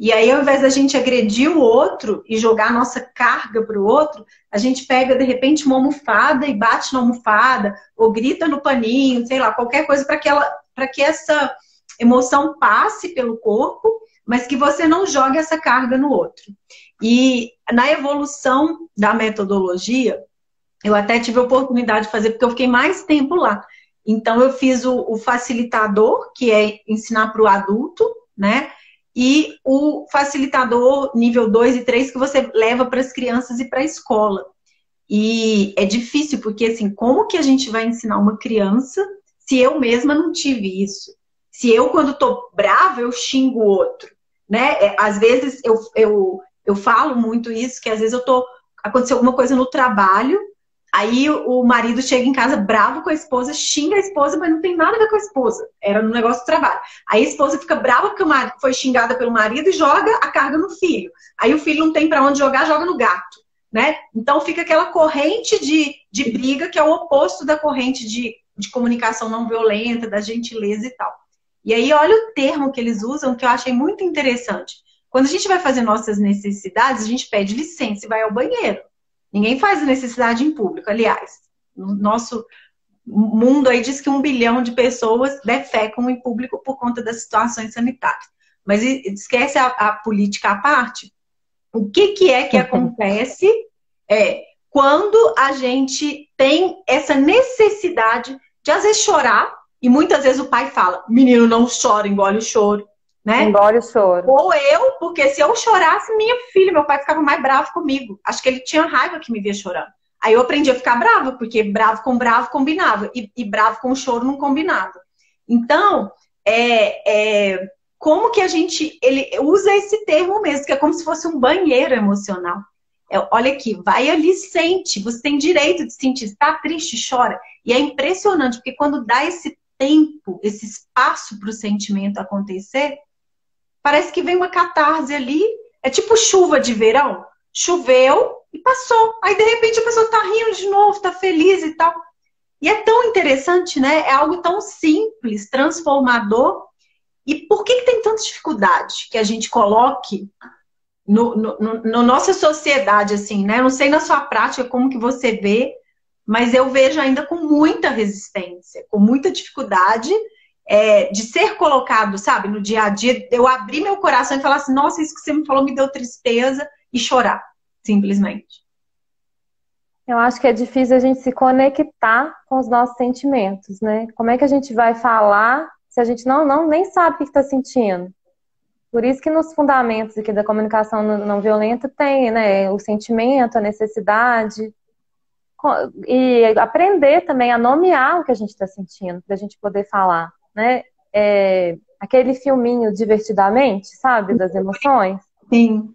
Speaker 3: e aí ao invés da gente agredir o outro e jogar a nossa carga para o outro, a gente pega de repente uma almofada e bate na almofada, ou grita no paninho, sei lá, qualquer coisa para que essa emoção passe pelo corpo, mas que você não jogue essa carga no outro. E na evolução da metodologia, eu até tive a oportunidade de fazer, porque eu fiquei mais tempo lá. Então eu fiz o facilitador, que é ensinar para o adulto, né? E o facilitador nível 2 e 3 que você leva para as crianças e para a escola. E é difícil, porque assim, como que a gente vai ensinar uma criança se eu mesma não tive isso? Se eu, quando tô brava, eu xingo o outro, né? Às vezes eu falo muito isso, que às vezes aconteceu alguma coisa no trabalho, aí o marido chega em casa bravo com a esposa, xinga a esposa, mas não tem nada a ver com a esposa. Era no negócio do trabalho. Aí a esposa fica brava porque foi xingada pelo marido e joga a carga no filho. Aí o filho não tem para onde jogar, joga no gato, né? Então fica aquela corrente de briga que é o oposto da corrente de comunicação não violenta, da gentileza e tal. E aí, olha o termo que eles usam, que eu achei muito interessante. Quando a gente vai fazer nossas necessidades, a gente pede licença e vai ao banheiro. Ninguém faz necessidade em público, aliás. No nosso mundo aí diz que 1 bilhão de pessoas defecam em público por conta das situações sanitárias. Mas esquece a política à parte. O que é que acontece quando a gente tem essa necessidade de, às vezes, chorar, e muitas vezes o pai fala, menino, não chora, engole o choro, né?
Speaker 2: Engole o choro.
Speaker 3: Ou eu, porque se eu chorasse, minha filha, meu pai ficava mais bravo comigo. Acho que ele tinha raiva que me via chorando. Aí eu aprendi a ficar brava, porque bravo com bravo combinava, e bravo com choro não combinava. Então, como que ele usa esse termo mesmo, que é como se fosse um banheiro emocional. Olha aqui, vai ali, sente, você tem direito de sentir, está triste, chora. E é impressionante, porque quando dá esse tempo, esse espaço para o sentimento acontecer, parece que vem uma catarse ali, é tipo chuva de verão, choveu e passou. Aí, de repente, a pessoa está rindo de novo, está feliz e tal. E é tão interessante, né? É algo tão simples, transformador. E por que tem tanta dificuldade que a gente coloque na nossa sociedade, assim, né? Eu não sei na sua prática como que você vê, mas eu vejo ainda com muita resistência, com muita dificuldade de ser colocado, sabe, no dia a dia, eu abrir meu coração e falar assim, nossa, isso que você me falou me deu tristeza, e chorar, simplesmente.
Speaker 2: Eu acho que é difícil a gente se conectar com os nossos sentimentos, né? Como é que a gente vai falar se a gente nem sabe o que está sentindo? Por isso que nos fundamentos aqui da comunicação não violenta tem, né, o sentimento, a necessidade, e aprender também a nomear o que a gente está sentindo, para a gente poder falar, né? Aquele filminho Divertidamente, sabe, das emoções.
Speaker 3: Sim.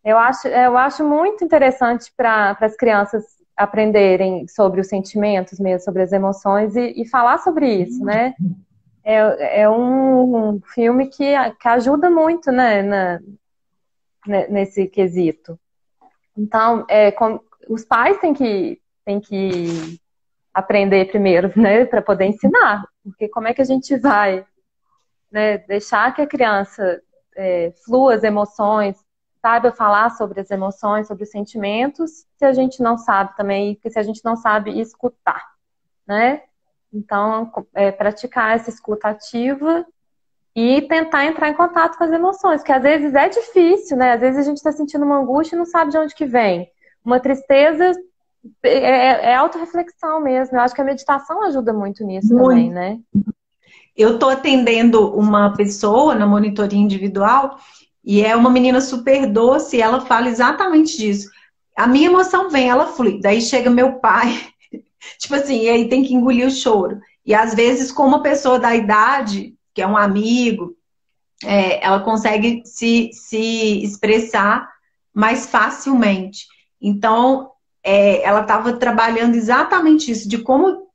Speaker 2: Eu acho muito interessante para as crianças aprenderem sobre os sentimentos mesmo, sobre as emoções e falar sobre isso, né? É um filme que ajuda muito, né, nesse quesito. Então, os pais têm que aprender primeiro, né, para poder ensinar. Porque como é que a gente vai, né, deixar que a criança flua as emoções, saiba falar sobre as emoções, sobre os sentimentos, se a gente não sabe também, se a gente não sabe escutar, né? Então, praticar essa escuta ativa e tentar entrar em contato com as emoções, que às vezes é difícil, né? Às vezes a gente está sentindo uma angústia e não sabe de onde que vem. Uma tristeza é autorreflexão mesmo. Eu acho que a meditação ajuda muito nisso também, né?
Speaker 3: Eu estou atendendo uma pessoa na monitoria individual e é uma menina super doce e ela fala exatamente disso. A minha emoção vem, ela flui. Daí chega meu pai, tipo assim, e aí tem que engolir o choro. E às vezes, com uma pessoa da idade, que é um amigo, ela consegue se expressar mais facilmente. Então, ela estava trabalhando exatamente isso, de como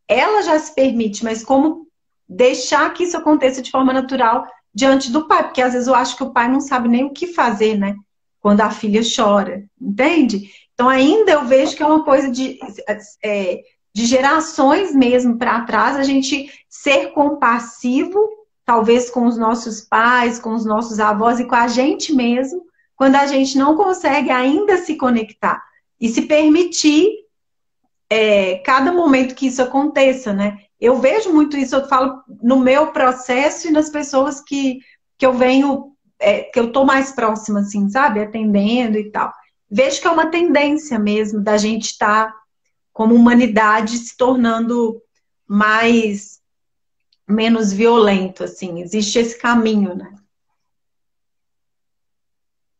Speaker 3: ela já se permite, mas como deixar que isso aconteça de forma natural diante do pai, porque às vezes eu acho que o pai não sabe nem o que fazer, né? Quando a filha chora, entende? Então ainda eu vejo que é uma coisa de gerações mesmo para trás, a gente ser compassivo, talvez com os nossos pais, com os nossos avós e com a gente mesmo, quando a gente não consegue ainda se conectar e se permitir cada momento que isso aconteça, né? Eu vejo muito isso, eu falo no meu processo e nas pessoas que eu venho, que eu tô mais próxima, assim, sabe? Atendendo e tal. Vejo que é uma tendência mesmo da gente estar, como humanidade, se tornando menos violento, assim. Existe esse caminho, né?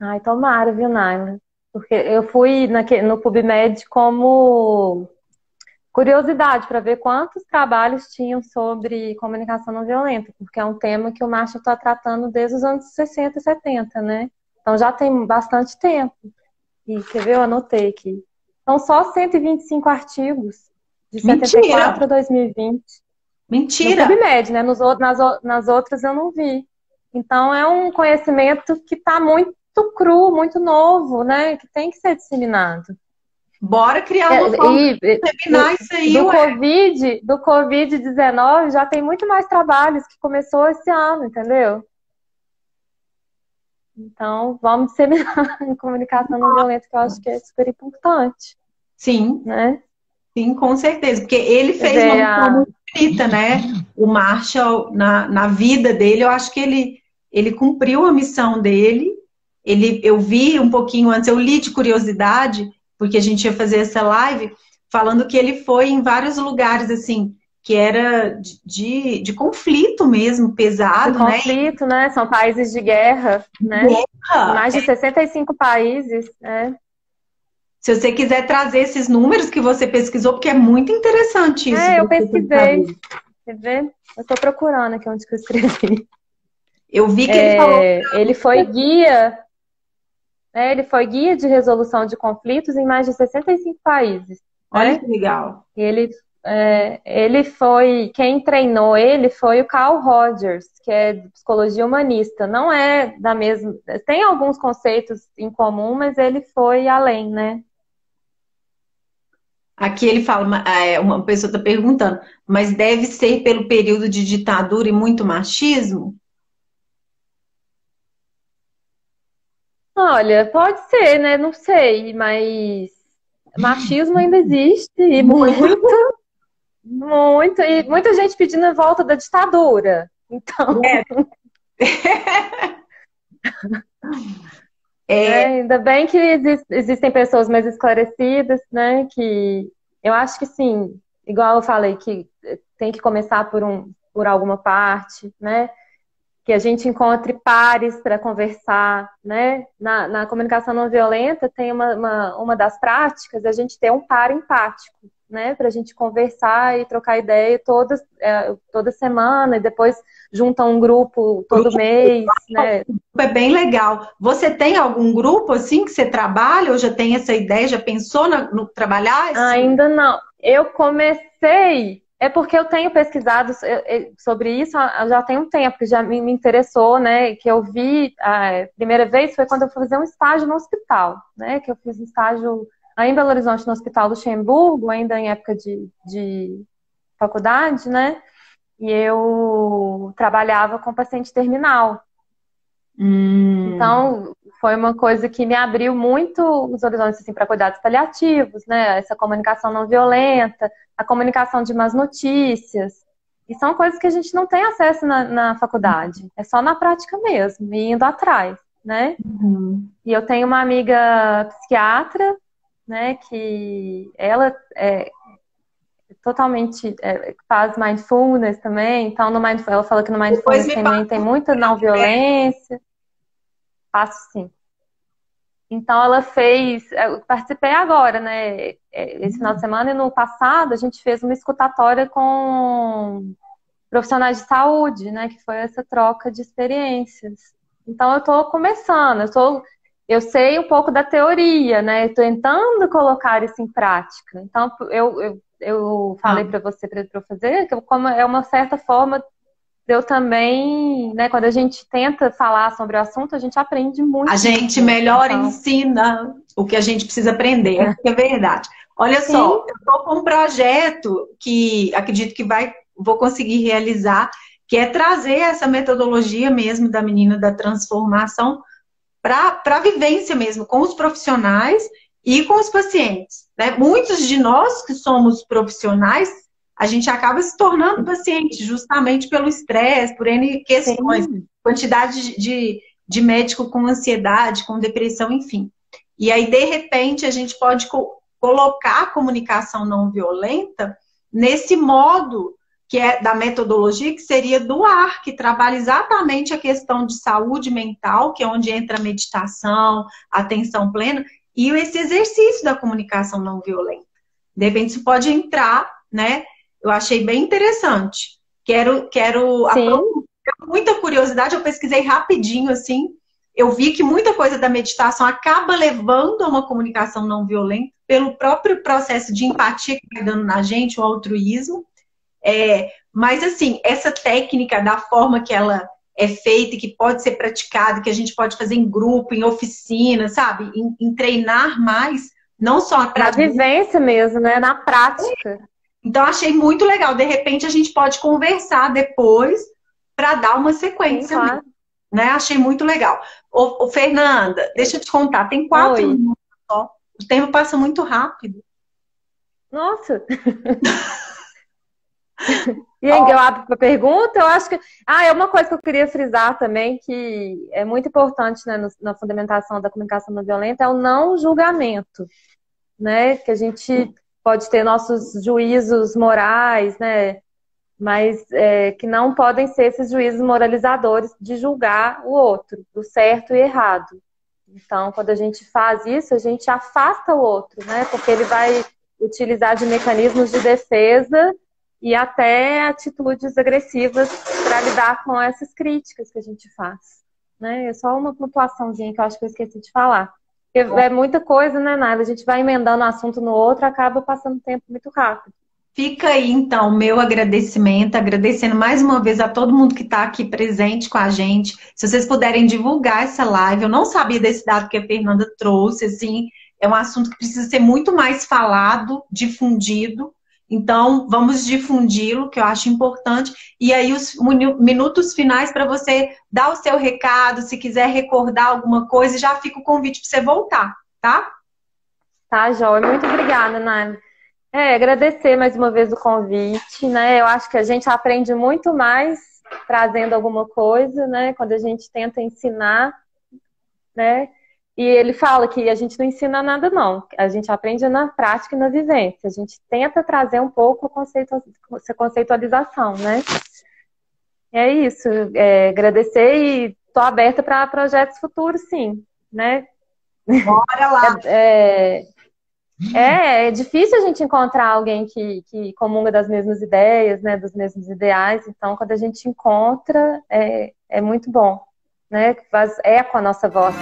Speaker 2: Ai, tomara, viu, Naila? Porque eu fui no PubMed como curiosidade para ver quantos trabalhos tinham sobre comunicação não violenta, porque é um tema que o Marshall está tratando desde os anos 60 e 70, né? Então já tem bastante tempo. E quer ver? Eu anotei aqui. São só 125 artigos, de 74 a 2020.
Speaker 3: Mentira!
Speaker 2: No PubMed, né? Nas outras eu não vi. Então é um conhecimento que está muito cru, muito novo, né? Que tem que ser disseminado.
Speaker 3: Bora criar uma forma de terminar isso aí,
Speaker 2: do Covid-19 já tem muito mais trabalhos que começou esse ano, entendeu? Então, vamos disseminar a comunicação não violenta, que eu acho que é super importante.
Speaker 3: Sim,
Speaker 2: né?
Speaker 3: Sim, com certeza, porque ele fez uma missão muito bonita, né? O Marshall, na vida dele, eu acho que ele cumpriu a missão dele. Eu vi um pouquinho antes, eu li de curiosidade, porque a gente ia fazer essa live, falando que ele foi em vários lugares, assim, que era de conflito mesmo, pesado,
Speaker 2: né? Conflito, né? São países de guerra, né?
Speaker 3: Guerra.
Speaker 2: Mais de 65 países, né?
Speaker 3: Se você quiser trazer esses números que você pesquisou, porque é muito interessante isso.
Speaker 2: Eu pesquisei. Quer ver? Eu estou procurando aqui onde que eu escrevi.
Speaker 3: Eu vi que ele falou...
Speaker 2: Ele foi guia... ele foi guia de resolução de conflitos em mais de 65 países.
Speaker 3: Olha que legal.
Speaker 2: Ele foi... Quem treinou ele foi o Carl Rogers, que é de psicologia humanista. Não é da mesma... Tem alguns conceitos em comum, mas ele foi além, né?
Speaker 3: Aqui ele fala, uma pessoa está perguntando, mas deve ser pelo período de ditadura e muito machismo?
Speaker 2: Olha, pode ser, né? Não sei, mas machismo ainda existe, e muito, e muita gente pedindo a volta da ditadura. Então. Ainda bem que existem pessoas mais esclarecidas, né? Que eu acho que sim, igual eu falei, que tem que começar por alguma parte, né? Que a gente encontre pares para conversar, né? Na comunicação não violenta tem uma das práticas a gente ter um par empático, né? Para a gente conversar e trocar ideia toda semana e depois junta um grupo todo mês, né?
Speaker 3: É bem legal. Você tem algum grupo assim que você trabalha ou já tem essa ideia? Já pensou no trabalhar?
Speaker 2: Ainda não. Eu comecei... É porque eu tenho pesquisado sobre isso já tem um tempo, que já me interessou, né? Que eu vi a primeira vez foi quando eu fui fazer um estágio no hospital, né? Que eu fiz um estágio aí em Belo Horizonte, no Hospital do Luxemburgo, ainda em época de faculdade, né? E eu trabalhava com paciente terminal. Então, foi uma coisa que me abriu muito os horizontes assim, para cuidados paliativos, né? Essa comunicação não violenta, a comunicação de más notícias. E são coisas que a gente não tem acesso na faculdade. É só na prática mesmo, e indo atrás, né? E eu tenho uma amiga psiquiatra, né? Que ela totalmente faz mindfulness também. Então, ela falou que no mindfulness também tem muita não violência. Faço sim. Então, ela fez... Eu participei agora, né? Esse final de semana e no passado, a gente fez uma escutatória com profissionais de saúde, né? Que foi essa troca de experiências. Então, eu estou começando. Eu sei um pouco da teoria, né? Estou tentando colocar isso em prática. Então, eu falei para você para eu fazer, que como é uma certa forma de eu também, né, quando a gente tenta falar sobre o assunto, a gente aprende muito.
Speaker 3: A gente melhor ensina o que a gente precisa aprender, é verdade. Olha só, eu estou com um projeto que acredito que vou conseguir realizar, que é trazer essa metodologia mesmo da menina da transformação para a vivência mesmo, com os profissionais e com os pacientes. Né? Muitos de nós que somos profissionais, a gente acaba se tornando paciente justamente pelo estresse, por N questões, quantidade de médico com ansiedade, com depressão, enfim. E aí, de repente, a gente pode colocar a comunicação não violenta nesse modo que é da metodologia, que seria do AR, que trabalha exatamente a questão de saúde mental, que é onde entra a meditação, a atenção plena, e esse exercício da comunicação não violenta. De repente, isso pode entrar, né? Eu achei bem interessante. Quero muita curiosidade, eu pesquisei rapidinho, assim, eu vi que muita coisa da meditação acaba levando a uma comunicação não violenta pelo próprio processo de empatia que vai dando na gente, o altruísmo. Mas, assim, essa técnica, da forma que ela é feita, que pode ser praticada, que a gente pode fazer em grupo, em oficina, sabe? Em treinar mais, não só
Speaker 2: Na
Speaker 3: atrás.
Speaker 2: vivência mesmo, né? Na prática.
Speaker 3: Então, achei muito legal. De repente, a gente pode conversar depois para dar uma sequência,
Speaker 2: Sim, claro.
Speaker 3: né? Achei muito legal. Ô, Fernanda, deixa eu te contar, tem 4
Speaker 2: Oi.
Speaker 3: minutos só. O tempo passa muito rápido.
Speaker 2: Nossa. E aí, eu abro para pergunta, eu acho que... é uma coisa que eu queria frisar também, que é muito importante, né, na fundamentação da comunicação não violenta, é o não julgamento, né? Que a gente pode ter nossos juízos morais, né? Mas que não podem ser esses juízos moralizadores de julgar o outro, do certo e errado. Então, quando a gente faz isso, a gente afasta o outro, né? Porque ele vai utilizar de mecanismos de defesa e até atitudes agressivas para lidar com essas críticas que a gente faz, né? É só uma pontuaçãozinha que eu acho que eu esqueci de falar. Porque é muita coisa, né, Naila? A gente vai emendando um assunto no outro, acaba passando tempo muito rápido.
Speaker 3: Fica aí, então, o meu agradecimento, agradecendo mais uma vez a todo mundo que está aqui presente com a gente. Se vocês puderem divulgar essa live, eu não sabia desse dado que a Fernanda trouxe, assim, é um assunto que precisa ser muito mais falado, difundido. Então, vamos difundi-lo, que eu acho importante. E aí, os minutos finais para você dar o seu recado, se quiser recordar alguma coisa, já fica o convite para você voltar, tá?
Speaker 2: Tá, Joia. Muito obrigada, Naila. Agradecer mais uma vez o convite, né? Eu acho que a gente aprende muito mais trazendo alguma coisa, né? Quando a gente tenta ensinar, né? E ele fala que a gente não ensina nada, não. A gente aprende na prática e na vivência. A gente tenta trazer um pouco essa conceitualização, né? É isso. Agradecer e estou aberta para projetos futuros, sim, né?
Speaker 3: Bora lá!
Speaker 2: É difícil a gente encontrar alguém que comunga das mesmas ideias, né, dos mesmos ideais. Então, quando a gente encontra, é muito bom, né? Faz eco a nossa voz.